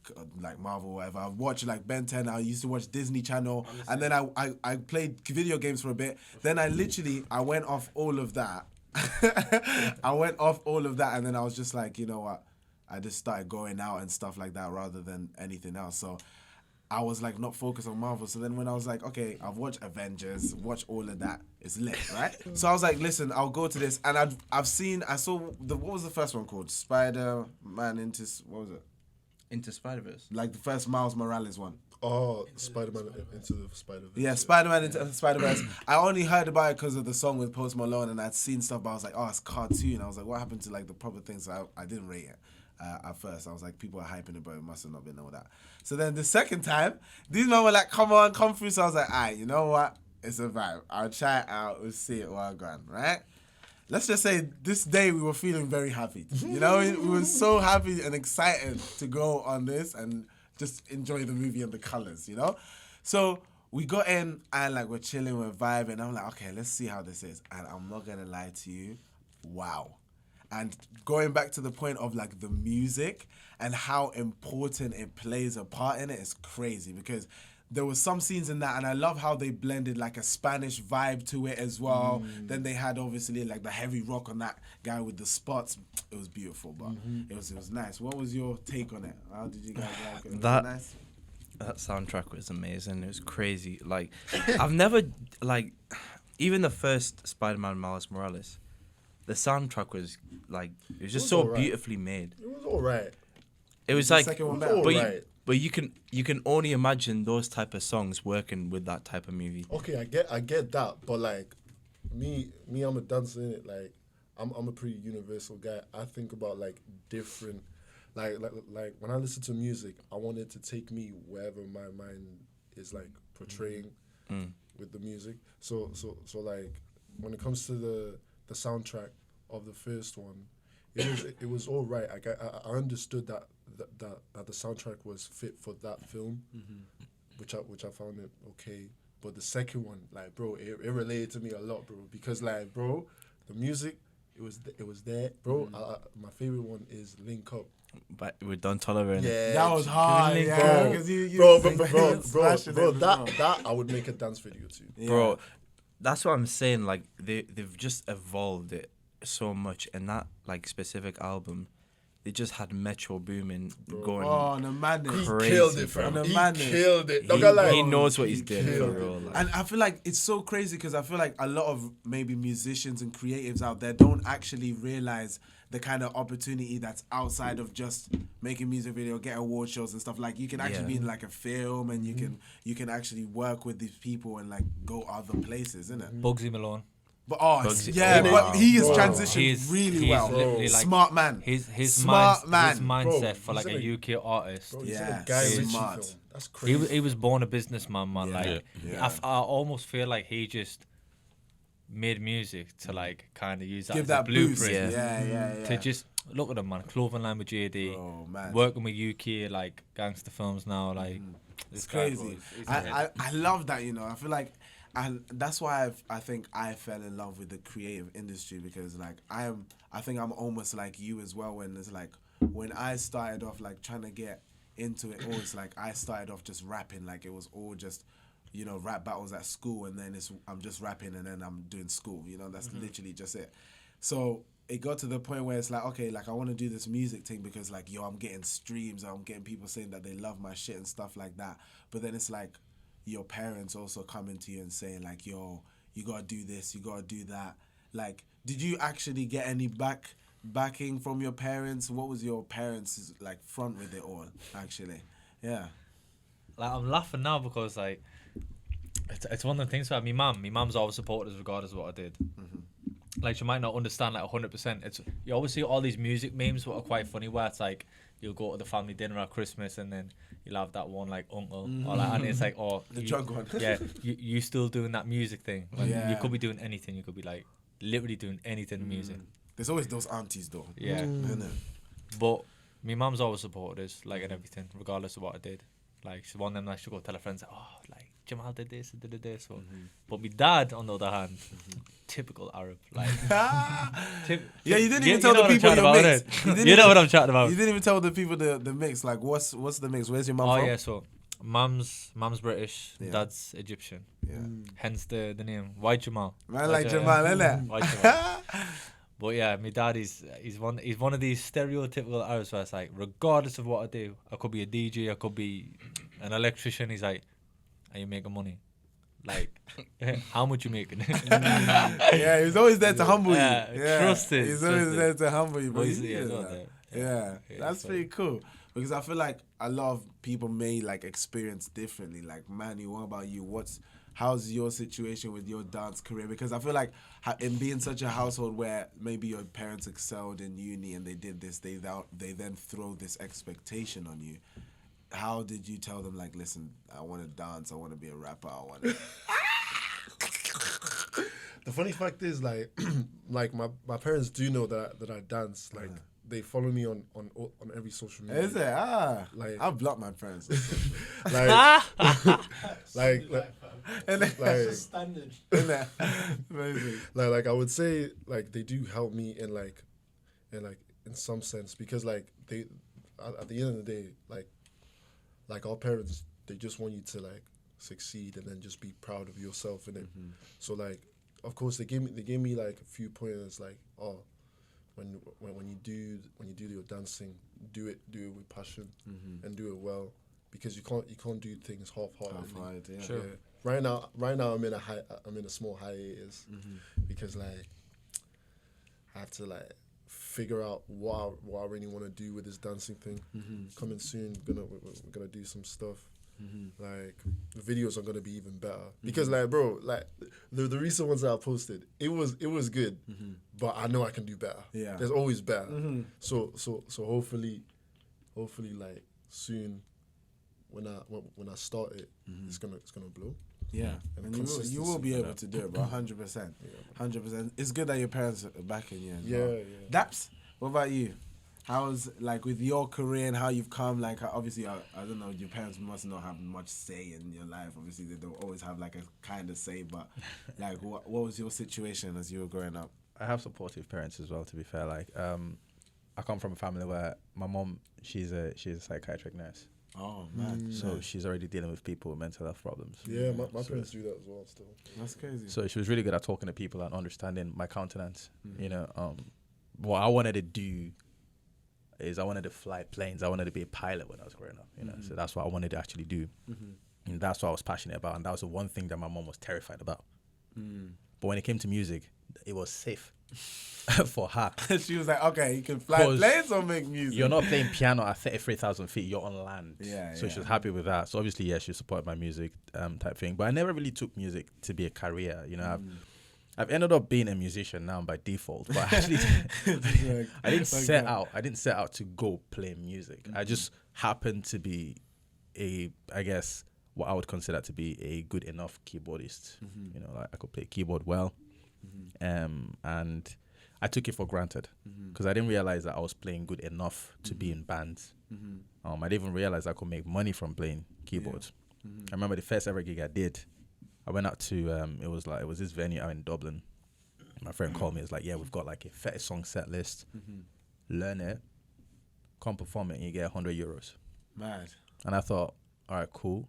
Marvel or whatever. I've watched like Ben 10. I used to watch Disney Channel, and then I played video games for a bit. Then I went off all of that. I went off all of that, and then I was just like, you know what? I just started going out and stuff like that rather than anything else. So I was like not focused on Marvel. So then when I was like, okay, I've watched Avengers, watch all of that. It's lit, right? So I was like, listen, I'll go to this, and I saw what was the first one called? Spider-Man what was it? Into Spider-Verse. Like the first Miles Morales one. Oh, Spider-Man Into the Spider-Verse. Yeah, Spider-Man Into Spider-Verse. I only heard about it because of the song with Post Malone, and I'd seen stuff, but I was like, oh, it's cartoon. I was like, what happened to like the proper things? So I didn't rate it. At first, I was like, people are hyping it, but it must have not been all that. So then the second time, these men were like, come through. So I was like, alright, you know what? It's a vibe. I'll try it out. We'll see it while gone, right? Let's just say this day we were feeling very happy. You know, we were so happy and excited to go on this and just enjoy the movie and the colors, you know? So we got in and like we're chilling, we're vibing. I'm like, okay, let's see how this is. And I'm not gonna lie to you, wow. And going back to the point of like the music and how important it plays a part in it is crazy, because there was some scenes in that, and I love how they blended like a Spanish vibe to it as well. Then they had obviously like the heavy rock on that guy with the spots. It was beautiful, but it was nice. What was your take on it? How did you guys like it? Was That- it nice? That soundtrack was amazing. It was crazy. Like, I've never, like, even the first Spider-Man Miles Morales, the soundtrack was like it was just was so alright. beautifully made. It was alright. It was The like, second one It better. was but alright. but you can only imagine those type of songs working with that type of movie. Okay, I get that, but like me, I'm a dancer in it. Like I'm a pretty universal guy. I think about like different, like when I listen to music, I want it to take me wherever my mind is like portraying with the music. So like when it comes to the soundtrack of the first one, it was all right. I understood that the soundtrack was fit for that film, which I found it okay. But the second one, like, bro, it related to me a lot, bro, because like, bro, the music, it was there, bro. My favorite one is Link Up. But we're done tolerating. Yeah, That was hard, yeah. bro, Because you bro, that I would make a dance video too. Yeah. Bro, that's what I'm saying. Like they've just evolved it so much, and that like specific album, they just had Metro Boomin going. Oh, the madness. He Crazy, killed it, bro. fam. The he madness. killed it. He, Not gonna lie. he knows what he's doing for killed it. real. Like. And I feel like it's so crazy because I feel like a lot of maybe musicians and creatives out there don't actually realize the kind of opportunity that's outside of just making music video, get award shows and stuff. Like you can actually be in like a film and you can actually work with these people and like go other places, innit? Bugsy Malone. But Bugsy- yeah, oh, but wow. he is Bro. transitioned really well. literally like Smart man. his Smart mind, man. his mindset Bro, for like he's a UK artist. Bro, he's in Yeah, a Guy Ritchie smart. film. That's crazy. He was born a businessman, man. Yeah. Like Yeah. I almost feel like he just made music to like kind of use that Give as that a blueprint. boost. Yeah. To just look at him, man. Clothing line with JD, Oh man. working with UK like gangster films now. Like It's this guy, bro, crazy. he's I love that, you know. I feel like, and that's why I think I fell in love with the creative industry because like I think I'm almost like you as well. When it's like when I started off like trying to get into it, all it's like I started off just rapping, like it was all just, you know, rap battles at school, and then I'm just rapping, and then I'm doing school. You know, that's literally just it. So it got to the point where it's like, okay, like I want to do this music thing because like, yo, I'm getting streams, I'm getting people saying that they love my shit and stuff like that. But then it's like your parents also coming to you and saying like, yo, you gotta do this, you gotta do that. Like, did you actually get any backing from your parents? What was your parents like front with it all, actually? Yeah. like I'm laughing now because like it's one of the things where my mum's always supported us regardless of what I did. Like she might not understand like 100%. It's you always see all these music memes what are quite funny where it's like you'll go to the family dinner at Christmas and then you'll have that one like uncle or like, and it's like The you, drunk one. yeah you still doing that music thing. Like, Yeah. you could be doing anything. You could be like literally doing anything in music. There's always those aunties though. Yeah. Isn't it? But my mum's always supported us, like, in everything, regardless of what I did. Like, she's one of them, like, she'll go tell her friends, like, oh, like, Jamal did this and did this. So. But my dad, on the other hand, typical Arab. Like, Yeah, you didn't even you tell know the what I'm people chatting your about, mix. innit? You didn't You know even- what I'm chatting about. You didn't even tell the people the mix. Like, what's the mix? Where's your mum Oh, from? yeah, so mum's British, Yeah. dad's Egyptian. Yeah. Hence the name. White Jamal. Man, like White Jamal, innit? White Jamal. But yeah, my dad he's one of these stereotypical Arabs where it's like, regardless of what I do, I could be a DJ, I could be an electrician. He's like, are you making money? Like, how much you making? Yeah, he's always there to humble you. Yeah, trust it, He's trust always it. there to humble you, bro. Well, he's- You yeah, know not that. there. Yeah, Yeah, that's so- pretty cool because I feel like a lot of people may like experience differently. Like, Manny, what about you? How's your situation with your dance career? Because I feel like in being such a household where maybe your parents excelled in uni and they did this, they then throw this expectation on you. How did you tell them, like, listen, I want to dance, I want to be a rapper, I want to... The funny fact is, like, like my parents do know that I dance. Like, they follow me on every social media. Is it? Like- I blocked my parents. like, Standard. Amazing. like I would say, like, they do help me in some sense because, like, they at the end of the day, like our parents, they just want you to like succeed and then just be proud of yourself in it. So like, of course, they gave me like a few pointers, like, oh, when you do your dancing, do it with passion and do it well, because you can't do things half-heartedly. Yeah. Sure. Yeah. Right now I'm in a small hiatus because, like, I have to like figure out what I really want to do with this dancing thing. Coming soon, we're gonna do some stuff. Like the videos are gonna be even better because like bro, like the recent ones that I posted, it was good, but I know I can do better. Yeah, there's always better. So hopefully like soon when I start it, it's gonna blow. Yeah, and you will be able to do it, bro. 100%. 100%. It's good that your parents are backing you. Yeah. Daps, what about you? How's like with your career and how you've come? Like obviously, I don't know. Your parents must not have much say in your life. Obviously, they don't always have like a kind of say. But like, what was your situation as you were growing up? I have supportive parents as well. To be fair, like I come from a family where my mom, she's a psychiatric nurse. Oh man! So she's already dealing with people with mental health problems. Yeah, my parents do that as well. Still, that's crazy. So she was really good at talking to people and understanding my countenance. You know, what I wanted to do is I wanted to fly planes. I wanted to be a pilot when I was growing up. You know, so that's what I wanted to actually do, and that's what I was passionate about. And that was the one thing that my mom was terrified about. But when it came to music, it was safe for her. She was like, "Okay, you can fly planes or make music. You're not playing piano at 33,000 feet. You're on land." So yeah. she was happy with that. So obviously, yeah, she supported my music type thing. But I never really took music to be a career. You know, I've ended up being a musician now by default. But actually, I didn't set out. I didn't set out to go play music. I just happened to be I guess what I would consider to be a good enough keyboardist. You know, like I could play keyboard well, and I took it for granted because I didn't realize that I was playing good enough to be in bands. I didn't even realize I could make money from playing keyboards. I remember the first ever gig I did. I went out to it was this venue out in Dublin. My friend called me. It's like, yeah, we've got like a 30-song set list. Learn it, come perform it, and you get €100. Mad. And I thought, all right, cool.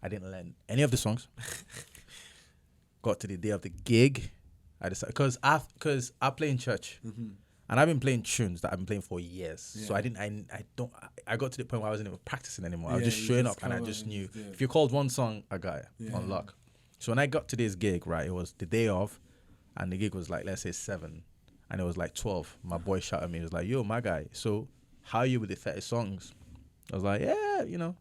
I didn't learn any of the songs. Got to the day of the gig, I decided because I play in church, and I've been playing tunes that I've been playing for years. Yeah. So I got to the point where I wasn't even practicing anymore. I was just showing up, and I just knew if you called one song, I got it on luck. So when I got to this gig, right, it was the day of, and the gig was like, let's say 7, and it was like 12. My boy shouted at me, he was like, "Yo, my guy, so how are you with the 30 songs?" I was like, "Yeah, you know."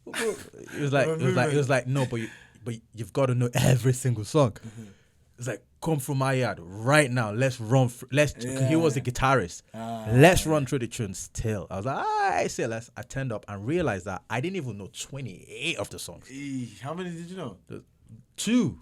It was like, "No, but you've got to know every single song." It's like, "Come from my yard right now. Let's run. He was a guitarist. Let's run through the tunes still." I was like, I say let's. I turned up and realized that I didn't even know 28 of the songs. How many did you know? 2.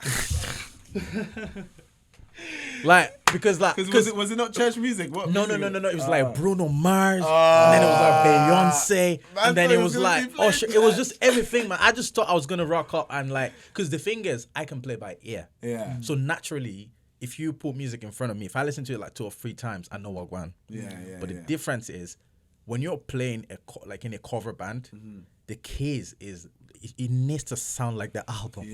Like because was it not church music? What no. music? It was like Bruno Mars, and then it was like Beyonce, and then it was like it was just everything, man. I just thought I was gonna rock up and like, because the thing is, I can play by ear. Yeah. So naturally, if you put music in front of me, if I listen to it like 2 or 3 times, I know what one. Yeah. But the difference is, when you're playing like in a cover band, the keys is. It needs to sound like the album.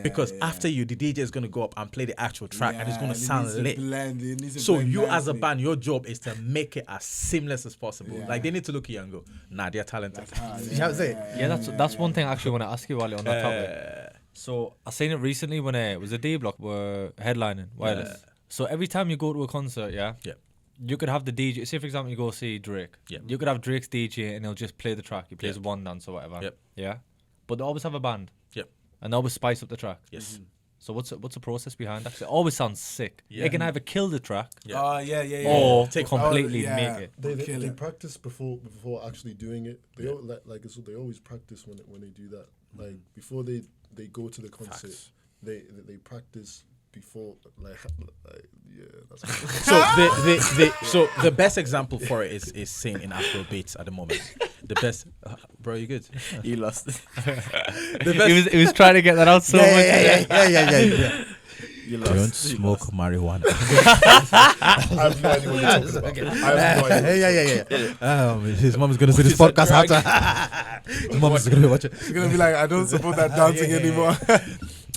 Because after you, the DJ is going to go up and play the actual track, and it's going to sound lit. So you as a band, your job is to make it as seamless as possible. Like, they need to look at you and go, nah, they're talented. You know what I'm saying? Yeah, that's one thing I actually want to ask you, Wally, on that topic. So I seen it recently when it was a D Block were headlining Wireless. So every time you go to a concert, you could have the DJ. Say for example, you go see Drake. You could have Drake's DJ and he'll just play the track. He plays one dance or whatever. Yeah. But they always have a band. And they always spice up the track. Yes. So what's the process behind that? 'Cause it always sounds sick. They can either kill the track or completely make it. They practice before actually doing it. They they always practice when they do that. Like before they go to the concert, they practice before that's so the best example for it is seen in Afro beats at the moment. The best, bro, you good? He lost. The best. He was trying to get that out so much. Yeah. You lost. Don't smoke marijuana. I have no idea what you're talking about. I have no idea. Yeah. His mom's gonna see this podcast after. His mom's gonna be watching. She's gonna be like, "I don't support that dancing anymore."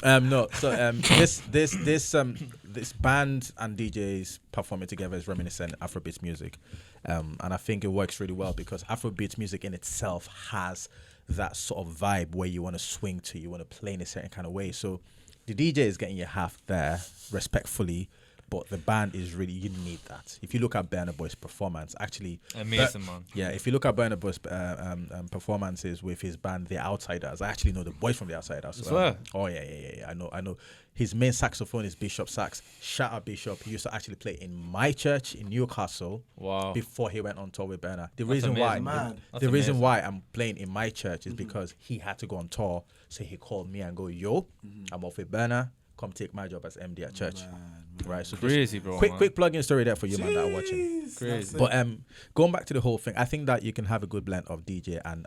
No. So this band and DJs performing together is reminiscent of Afrobeats music, and I think it works really well because Afrobeats music in itself has that sort of vibe where you want to swing to, you want to play in a certain kind of way. So the DJ is getting your half there respectfully, but the band is really, you need that. If you look at Burna Boy's performance, actually, Amazing, man. yeah, if you look at Burna Boy's performances with his band, The Outsiders, I actually know the boys from The Outsiders. Swear. Oh yeah. I know. His main saxophone is Bishop Sax. Shout out Bishop. He used to actually play in my church in Newcastle. Wow. Before he went on tour with Burna. The That's reason amazing, why, man. That's the reason amazing. why I'm playing in my church is because he had to go on tour. So he called me and go, "Yo, I'm off with Burna. Come take my job as MD at church." Right. So Crazy, bro. quick plug-in story there for you, man, that are watching. Crazy. But going back to the whole thing, I think that you can have a good blend of DJ and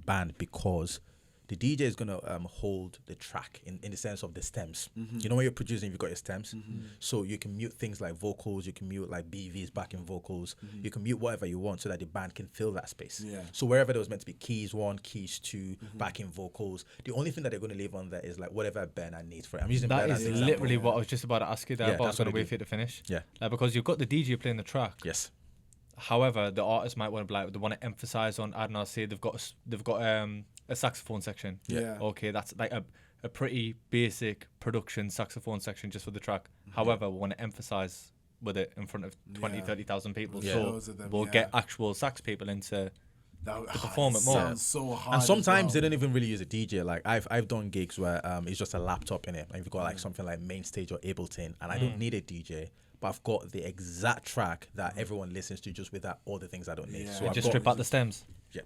band, because the DJ is gonna hold the track in the sense of the stems. You know, when you're producing, you've got your stems, so you can mute things like vocals, you can mute like BVs, backing vocals, you can mute whatever you want so that the band can fill that space. Yeah. So wherever there was meant to be keys 1, keys 2, backing vocals, the only thing that they're gonna leave on there is like whatever Burna needs for it. I'm using That Burna as is an example. literally what I was just about to ask you there. Yeah, but I was that's going what to I wait do. for you to finish. Yeah. Because you've got the DJ playing the track. Yes. However, the artist might want to be like, they want to emphasize on, I don't know, say they've got a saxophone section. Yeah. Okay, that's like a pretty basic production saxophone section just for the track. However, we want to emphasize with it in front of 20, Yeah. 30,000 people. Yeah. So Loads of them, we'll yeah. get actual sax people into perform it more. Sounds so hard. And as sometimes they well. don't even really use a DJ. Like I've done gigs where it's just a laptop in it, and you've got like something like Mainstage or Ableton, and I don't need a DJ, but I've got the exact track that everyone listens to just without all the things I don't need. Yeah. So And I've Just got, strip out the stems. yeah.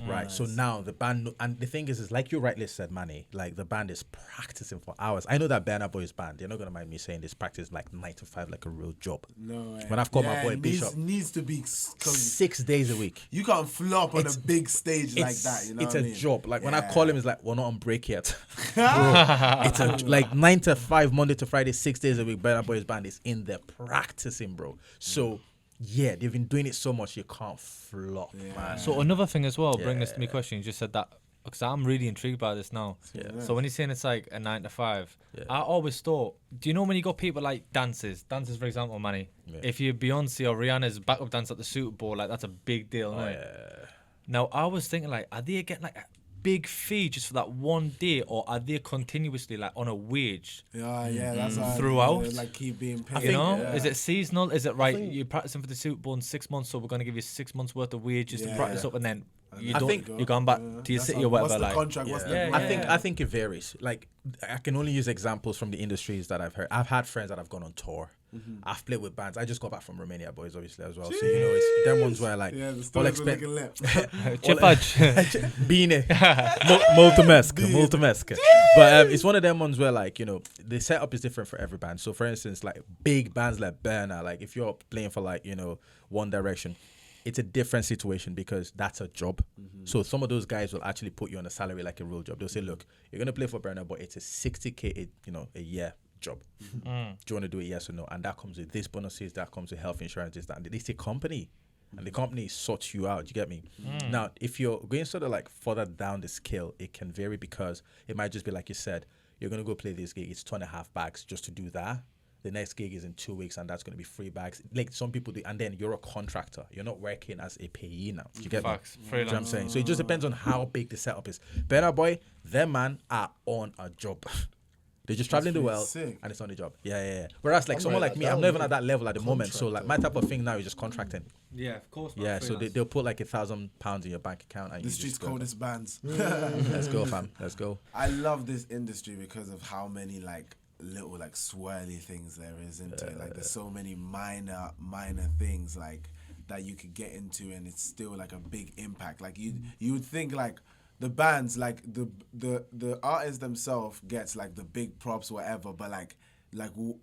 Right, so now the band, and the thing is like you rightly said, Manny, like the band is practicing for hours. I know that Burna Boy's band, you're not gonna mind me saying this, practice like 9 to 5 like a real job. No way. When I've got my Yeah, boy it Bishop, needs to be, cause 6 days a week. you can't flop on a It's- big stage like that. You know it's what a I mean? job. Like when I Yeah. call him, it's like we're not on break yet. Bro, it's like 9 to 5, Monday to Friday, 6 days a week. Burna Boy's band is in there practicing, bro. So yeah, they've been doing it so much you can't flop, man. So another thing as well, bring this to me question. You just said that, because I'm really intrigued by this now. Yeah. So when you're saying it's like a 9 to 5, Yeah. I always thought, do you know when you got people like dancers for example, Manny, Yeah. if you're Beyonce or Rihanna's backup dance at the Super Bowl, like that's a big deal, Oh, innit? yeah. Now I was thinking like, are they getting like a big fee just for that one day, or are they continuously like on a wage? Yeah, that's how Throughout? like keep being paid. You know, yeah. is it seasonal? Is it right? You're practicing for the Super Bowl in 6 months, so we're going to give you 6 months worth of wages to Yeah. practice up, and then you I don't. think- You're going back to your That's city how- or whatever. What's the Like, contract? What's the Yeah, contract? I think it varies. Like I can only use examples from the industries that I've heard. I've had friends that have gone on tour. I've played with bands. I just got back from Romania, boys, obviously as well. So you know, it's them ones where like Yeah, the all stories are expect looking lit. Bine. Multimesc. But it's one of them ones where like, you know, the setup is different for every band. So for instance, like big bands like Burna, like if you're playing for like, you know, One Direction, it's a different situation because that's a job. So some of those guys will actually put you on a salary like a real job. They'll say, look, you're going to play for Burna, but it's a 60K, a year job. Do you want to do it, yes or no? And that comes with this bonuses, that comes with health insurance, this, that. And it's a company. And the company sorts you out. You get me? Now, if you're going sort of like further down the scale, it can vary because it might just be like you said, you're going to go play this gig. It's 2.5 bags just to do that. The next gig is in 2 weeks, and that's going to be 3 bags. Like some people do, and then you're a contractor. You're not working as a payee now. Do you get Facts. me? Do you know what I'm Freelance. saying? So it just depends on how big the setup is. Burna Boy, them man are on a job. They're just traveling the pretty world, sick. and it's on the job. Yeah. Whereas like someone like me, I'm not even at that level at the moment. So like my type of thing now is just contracting. yeah, of course. Yeah, so they'll put like £1,000 in your bank account, and The you street's just go. coldest bands. Let's go, fam. Let's go. I love this industry because of how many like little like swirly things there is into it. Like there's so many minor things like that you could get into, and it's still like a big impact. Like you would think like the bands, like the artists themselves gets like the big props, whatever, but like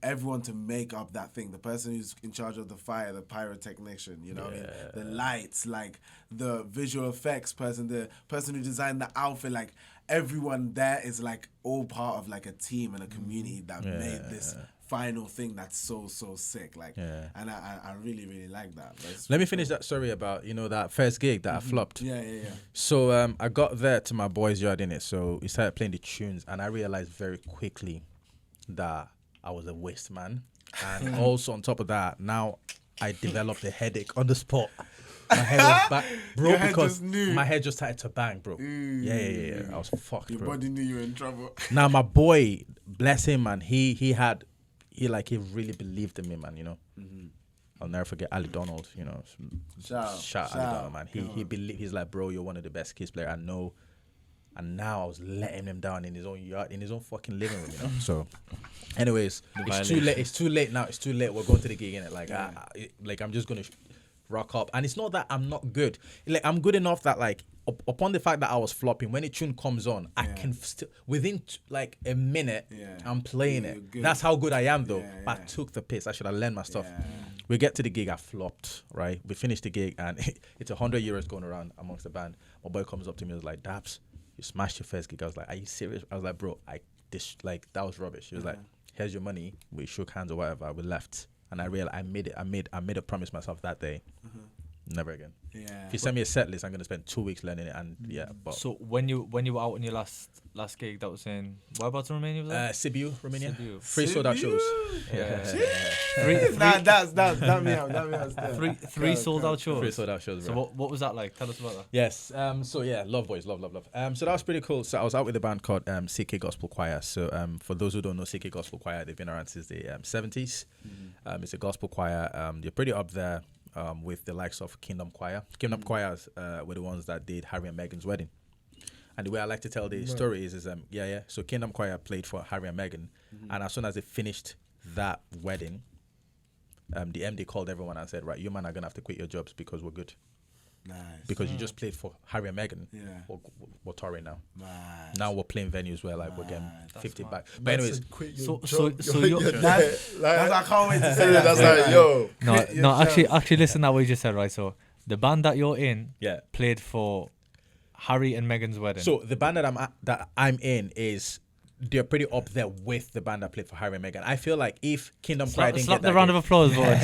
everyone to make up that thing, the person who's in charge of the fire, the pyrotechnician, you know what I mean, the lights, like the visual effects person, the person who designed the outfit, like everyone there is like all part of like a team and a community that made this final thing that's so sick, like, and I really like that. Let me finish that story about, you know, that first gig that I flopped. Yeah. So I got there to my boy's yard, innit? So we started playing the tunes, and I realized very quickly that I was a waste man. And also on top of that, now I developed a headache on the spot. My head was back, bro, Your head because just knew. my head just started to bang, bro. Yeah. I was fucked, Your bro. body knew you were in trouble. Now my boy, bless him, man, he had he really believed in me, man. You know. I'll never forget Ali Donald. You know, shout Ali Donald, man. He believed. He's like, bro, you're one of the best keys player I know. And now I was letting him down in his own yard, in his own fucking living room, you know. So, anyways, it's too late. It's too late now. It's too late. We're going to the gig, innit? Like, I'm just gonna rock up. And it's not that I'm not good. Like, I'm good enough that like upon the fact that I was flopping, when the tune comes on, I can still within like a minute, I'm playing it. Good. That's how good I am, though. But I took the piss. I should have learned my stuff. We get to the gig, I flopped. Right, we finished the gig, and it's 100 euros going around amongst the band. My boy comes up to me and was like, "Daps, you smashed your first gig." I was like, "Are you serious?" I was like, "Bro, that was rubbish." He was like, "Here's your money." We shook hands or whatever. We left, and I realized I made a promise myself that day. Never again. Yeah. If you send me a set list, I'm gonna spend 2 weeks learning it, and But so when you were out on your last gig, that was in whereabouts in Romania? Was that? Sibiu, Romania. Sibiu. 3 sold out shows. That me out. Three sold out shows. 3 sold out shows. So bro. what was that like? Tell us about that. Yes. So yeah, love boys, love. So that was pretty cool. So I was out with a band called CK Gospel Choir. So for those who don't know, CK Gospel Choir, they've been around since the 70s. It's a gospel choir. They're pretty up there with the likes of Kingdom Choir. Kingdom Choirs were the ones that did Harry and Meghan's wedding. And the way I like to tell the story is so Kingdom Choir played for Harry and Meghan, and as soon as they finished that wedding, the MD called everyone and said, "Right, you man are gonna have to quit your jobs because we're good." Nice. Because you just played for Harry and Meghan. Yeah. We're touring now. Nice. Now we're playing venues where like we're getting 50 back. But anyways, so you're that's I can't wait to say that. That's like, yo. No, actually listen to what you just said, right? So the band that you're in played for Harry and Meghan's wedding. So the band that I'm in is they're pretty up there with the band that played for Harry and Meghan. I feel like if Kingdom Choir didn't get that, round of applause, boy.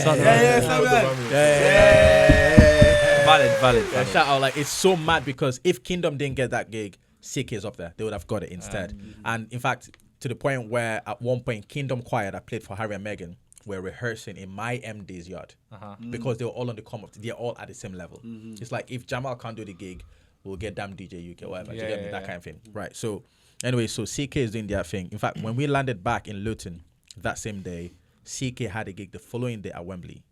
Valid. Shout out, like it's so mad because if Kingdom didn't get that gig, CK is up there. They would have got it instead. And in fact, to the point where at one point Kingdom Choir that played for Harry and Meghan were rehearsing in my MD's yard because they were all on the come up. They're all at the same level. It's like if Jamal can't do the gig, we'll get Damn DJ UK, whatever. That kind of thing. Right. So anyway, so CK is doing their thing. In fact, when we landed back in Luton that same day, CK had a gig the following day at Wembley.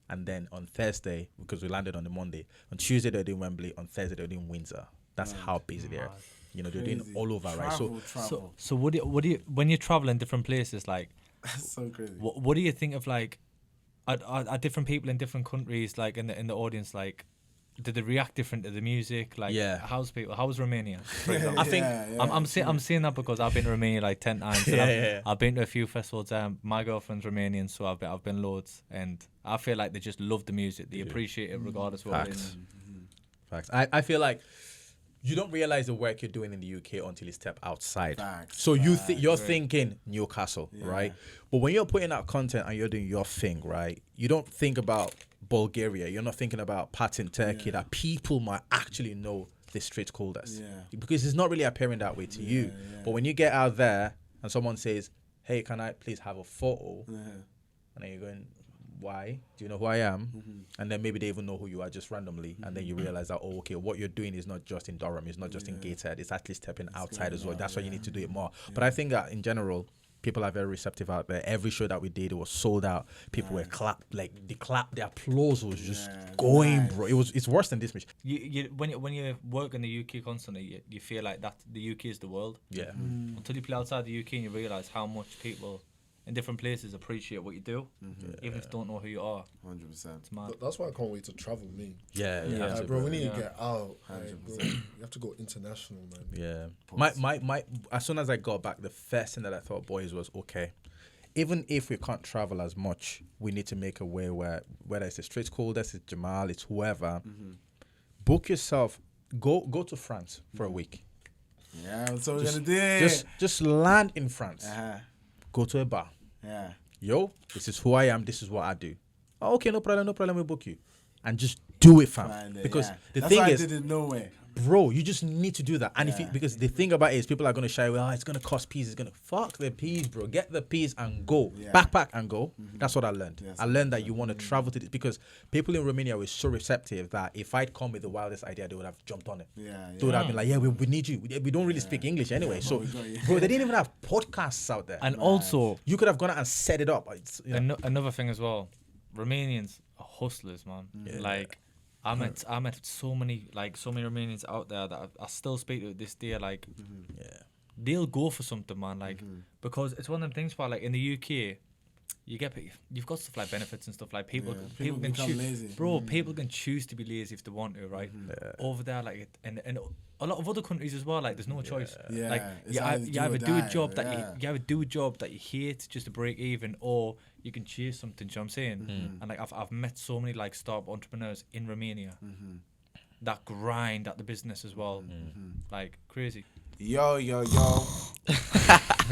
And then on Thursday, because we landed on the Monday, on Tuesday they're doing Wembley, on Thursday they're doing Windsor. That's how busy they are. You know, they're doing all over, right? So what do you when you travel in different places, like that's so crazy. What do you think of like are different people in different countries, like in the audience, like did they react different to the music? Like how's Romania, for example? I think I'm saying that because I've been to Romania like 10 times. I've been to a few festivals. My girlfriend's Romanian, so I've been loads, and I feel like they just love the music. They appreciate it regardless of what it is. Facts. I feel like you don't realize the work you're doing in the UK until you step outside. So you're thinking Newcastle, right? But when you're putting out content and you're doing your thing, right? You don't think about Bulgaria. You're not thinking about Chattin, Turkey, that people might actually know the street coldest. Because it's not really appearing that way to you. But when you get out there and someone says, "Hey, can I please have a photo?" And then you're going, "Why? Do you know who I am?" And then maybe they even know who you are just randomly. And then you realize that, oh, okay, what you're doing is not just in Durham, it's not just in Gateshead, it's actually stepping outside as well. That's why you need to do it more. But I think that in general, people are very receptive out there. Every show that we did, it was sold out. People were the applause was just going, bro. It's worse than this. When you work in the UK constantly, you feel like that the UK is the world. Yeah. Until you play outside the UK and you realise how much people in different places appreciate what you do, even if they don't know who you are. 100%. It's mad. That's why I can't wait to travel, me. Yeah. Bro, we need to get out. Bro, you have to go international, man. Yeah. My as soon as I got back, the first thing that I thought, boys, was okay. Even if we can't travel as much, we need to make a way where, whether it's the street coldest, it's Jamal, it's whoever, book yourself, go to France for a week. Yeah, that's what we're gonna do. Just land in France. Go to a bar. Yeah. Yo, this is who I am. This is what I do. Oh, okay, no problem. We'll book you. and just do it, fam. Find it, Because yeah. the That's thing why is, I did it no way. bro, you just need to do that. And if you, Yeah. because the thing about it is people are gonna shy away. Oh, it's gonna cost peas. It's gonna fuck the peas, bro. Get the peas and go. Yeah. Backpack and go. That's what I learned. Yes, I learned that you want to travel to this because people in Romania were so receptive that if I'd come with the wildest idea, they would have jumped on it. Yeah, They would have been like, yeah, we need you. We don't really speak English anyway. So, we got you. bro, they didn't even have podcasts out there. And also, You could have gone out and set it up. It's, you know, another thing as well, Romanians are hustlers, man. Like, I met so many Romanians out there that I still speak to this day. Like, they'll go for something, man. Like, because it's one of them things where, like, in the UK, you've got stuff like benefits and stuff like people People can become choose, lazy. bro. People can choose to be lazy if they want to, right? Over there, like, and a lot of other countries as well. Like, there's no choice. Yeah, Like, it's you either either do do or a die, job that yeah. you either do a job that you hate just to break even, or you can chase something. Do you know what I'm saying? And like, I've met so many like startup entrepreneurs in Romania that grind at the business as well, like crazy. Yo.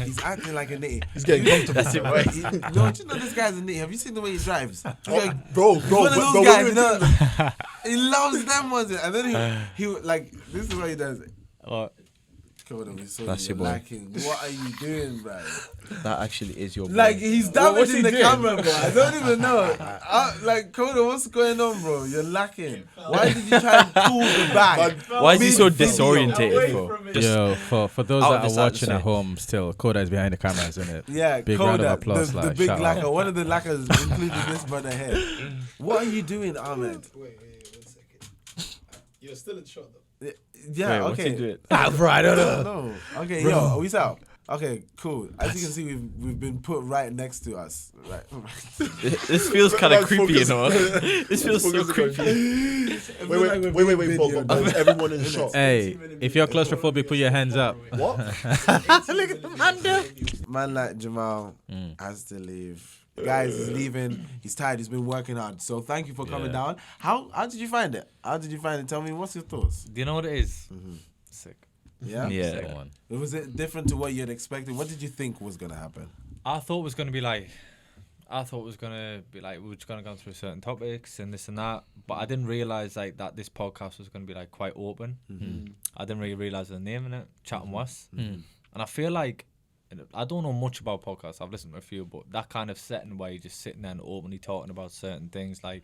He's acting like a nitty. He's getting comfortable. That's it, boy. Don't you know this guy's a nitty? Have you seen the way he drives? He's like, Bro, one of those but guys, we you were know, he loves them ones. And then he like, this is what he does. Come on, we saw That's you your boy. lacking. What are you doing, bro? That actually is your boy. Like, he's what's damaging he the doing? camera, bro. I don't even know. Like, Coda, what's going on, bro? You're lacking. Why did you try and pull the bag? Why is he so Mid-video. disorientated, bro? Yo, for those out that this are out watching the at side. home, still Koda is behind the camera, isn't it? Yeah, Big round of Koda, applause, the like, big shout out. lacquer. One of the lacquers included this brother here. What are you doing, Ahmed? Wait, 1 second. You're still in shot though. Yeah, Wait, what's he okay. doing? Bro, I don't know. No. Okay, yo, are we out? Okay, cool. As you can see, we've been put right next to us. Right. This feels kind of Let's creepy, you focus. know. This feels so creepy. Wait, but everyone in shot. Hey, if you're claustrophobic, put your hands up. What? Man like Jamal has to leave. Guys, he's leaving. He's tired. He's been working hard. So thank you for coming down. How did you find it? Tell me, what's your thoughts? Do you know what it is? Sick. Yeah? Yeah. Was it different to what you had expected? What did you think was going to happen? I thought it was gonna be like, we were just gonna go through certain topics and this and that, but I didn't realize like that this podcast was gonna be like quite open. I didn't really realize the name in it, Chattin was, and I feel like I don't know much about podcasts. I've listened to a few, but that kind of setting where you're just sitting there and openly talking about certain things, like,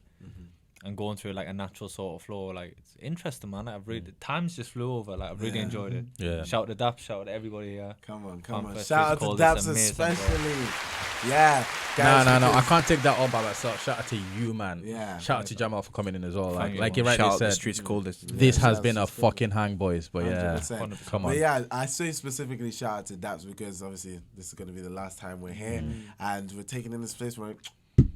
and going through like a natural sort of flow, like it's interesting, man. I've really times just flew over. Like I've really enjoyed it. Yeah. Shout out to Dappy, shout out to everybody. Come on. First Shout out to Call, Daps it's amazing, bro. especially. Yeah. Guys, No. I because- can't take that all by myself. Shout out to you, man. Yeah. Shout out to Jamal for coming in as well. Thank you, Like you man. rightly Shout out the said, streets coldest. this Yeah, has shout been out a to fucking hang, boys. But yeah, 100%. come on. But yeah, I say specifically shout out to Daps because obviously this is going to be the last time we're here and we're taking in this place where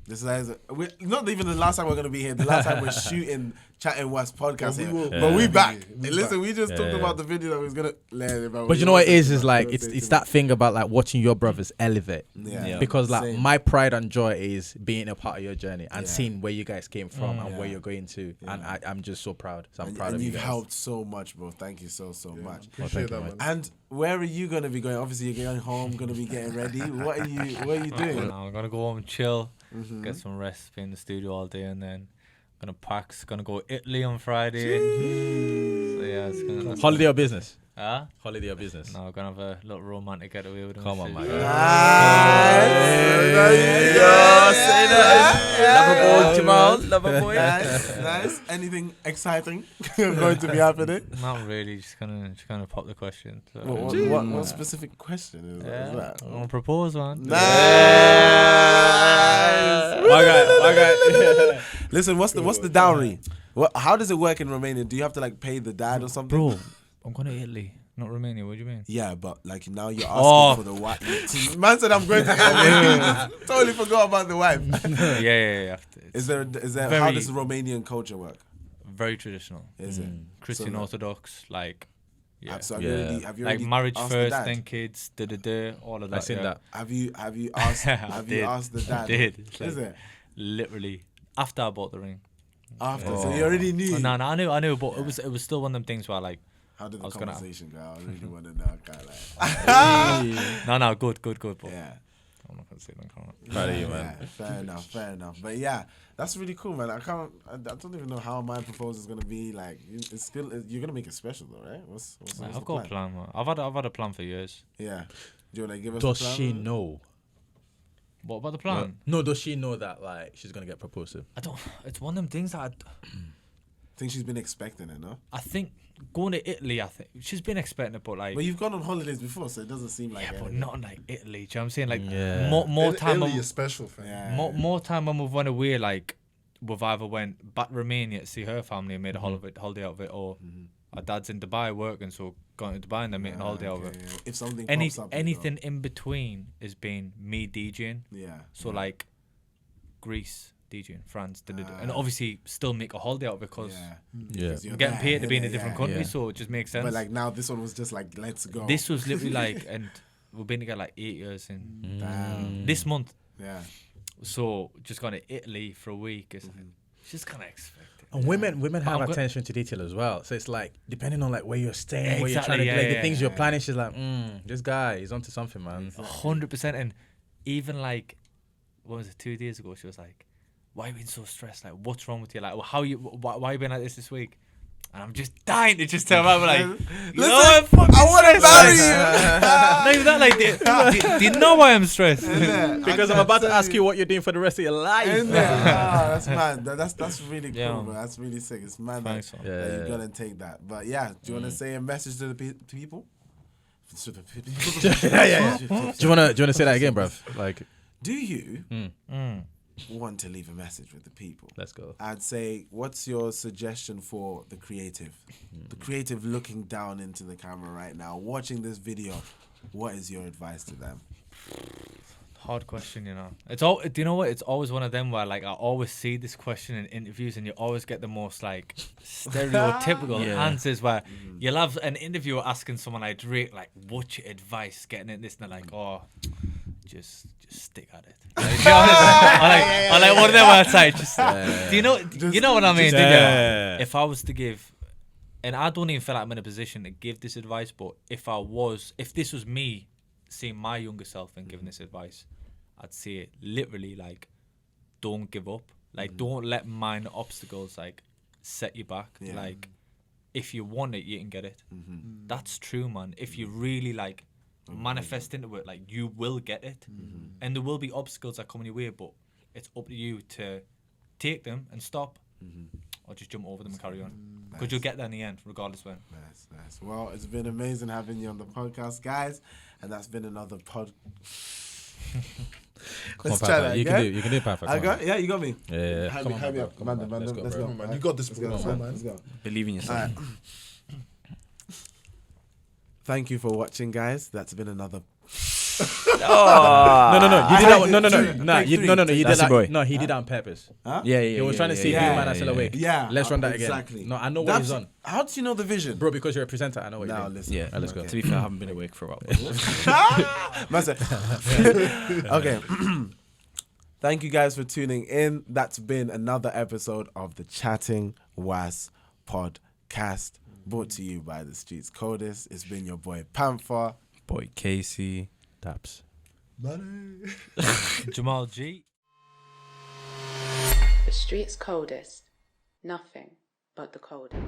this is we're not even the last time we're going to be here. The last time we're shooting Chattin West podcast here. But we back. We Listen, back. we just talked Yeah. about the video that we was going to let But you know what it is like it's that thing about like watching your brothers elevate. Yeah. Because like Same. my pride and joy is being a part of your journey and Yeah. seeing where you guys came from and where Yeah. you're going to, and I'm just so proud. So I'm proud and of you you've guys. helped so much, bro. Thank you so much. Appreciate that, man. And where are you going to be going? Obviously, you're going home, going to be getting ready. What are you doing? I'm gonna go home and chill, get some rest, be in the studio all day, and then gonna pack. Gonna go Italy on Friday. So yeah, it's gonna. Holiday or business? Huh? Holiday or business? No, we're gonna have a little romantic getaway with him. Come on, man. Say that. Lover boy, Jamal. Lover boy. Nice. Anything exciting going to be happening? Not really. Just gonna pop the question. So. What specific question is Yeah, that? I'm gonna propose, man. Nice. My guy. Listen, what's the dowry? How does it work in Romania? Do you have to like pay the dad or something? Bro, I'm going to Italy, not Romania. What do you mean? Yeah, but like now you're asking Oh. for the wife. Man said I'm going to Italy. Totally forgot about the wife. Yeah. Is there how Very- does Romanian culture work? Very traditional. Is it Christian So, Orthodox, like, yeah. So have Yeah. you Like already marriage asked the first, dad? then kids, all of that. I seen yeah. that. Have you asked I have you did. asked the dad? I did. It's Is like, it literally after I bought the ring. after? So you already knew. Oh, no, I knew, but it was still one of them things where like, How did I the was gonna- conversation go? I really want to know. Kind of like, no, good, but yeah. I'm not gonna say that. Can't. Proud of you, man. Yeah, fair enough. But yeah, that's really cool, man. I don't even know how my proposal is gonna be. Like, it's still, you're gonna make it special though, right? What's Like, the I've got a plan, man. I've had a plan for years. Yeah. Do you wanna give us? Does a plan? she know? What about the plan? No, does she know that like she's gonna get proposed to? I don't. It's one of them things that I think she's been expecting it, no? I think going to Italy. I think she's been expecting it, but like. But you've gone on holidays before, so it doesn't seem like. Yeah, but anything. not in like Italy. Do you know what I'm saying? Like Yeah. more time. Italy is special, fam. Yeah. More time when we've went away, like we've either went back to Romania to see her family and made a holiday out of it, or our dad's in Dubai working, so going to Dubai and then making a holiday out of it. Okay, yeah. If something Any pops up, anything in between is being me DJing. Yeah. So like Greece DJing, France, and obviously still make a holiday out of it because Yeah. because you're I'm getting there, paid to be in a innit? different Yeah. country, Yeah. so it just makes sense. But like now, this one was just like, let's go. This was literally like, and we've been together like 8 years in Damn. this month. Yeah. So just going to Italy for a week is just kind of expected. And women have I'm go- attention to detail as well. So it's like depending on like where you're staying, where you're trying to Exactly, like yeah, the things yeah. you're planning. She's like, this guy, he's onto something, man. 100%. And even like, what was it, 2 days ago, she was like, why are you being so stressed? Like, what's wrong with you? Like, why you been like this week? And I'm just dying to just tell her, I'm like, you know I'm fucking I want to marry stressed. you. Not even that, like, do you know why I'm stressed? Because I'm about to ask you what you're doing for the rest of your life. That's mad. That's really cool, Yeah. bro. That's really sick. It's mad Thanks, that, man. that Yeah. you gotta take that. But yeah, do you want to say a message to the to people? To the people. yeah. Do you wanna say that again, bruv? Like, Do you want to leave a message with the people? let's go. I'd say, what's your suggestion for the creative? The creative looking down into the camera right now, watching this video. What is your advice to them? Hard question, you know. It's all. Do you know what? It's always one of them where like I always see this question in interviews, and you always get the most like stereotypical answers. Where you'll have an interviewer asking someone like Drake, like, "What's your advice?" Getting it this, and they're like, "Oh, just stick at it." Like, be honest. Or like one of them where it's like, just do you know? You know what I mean? Yeah. If I was to give, and I don't even feel like I'm in a position to give this advice, but if this was me seeing my younger self and giving this advice, I'd say it literally like, don't give up. Like, don't let minor obstacles like set you back. Yeah. Like, if you want it, you can get it. That's true, man. If you really like manifest into it, like, you will get it. And there will be obstacles that come in your way, but it's up to you to take them and stop, or just jump over them and carry on. Because you'll get there in the end, regardless when. Nice. Well, it's been amazing having you on the podcast, guys. And that's been another pod. Let's try that You again. can do it perfect. I got, yeah, you got me. Yeah. Hype Come me on, up. bro. Come on, Man, let's go, let's bro. go. Man, you got this, Let's go, bro. man. Man. Let's go. Believe in yourself. Alright. Thank you for watching, guys. That's been another. No. You did that one. No. Nah, Take you, three. no. You did That's that. your boy. No, he did that on purpose. Yeah. He was trying to see if you man are still awake. Yeah. Let's run that again. Exactly. No, I know what he's on. How do you know the vision? Bro, because you're a presenter, I know what you're Now doing. listen. Yeah, Alright, let's go. To be fair, I haven't been awake for a while. Okay. Thank you guys for tuning in. That's been another episode of the Chatting Was podcast, brought to you by the Streets Coldest. It's been your boy Panther. Boy, Casey. Taps. Jamal G. The street's coldest. Nothing but the coldest.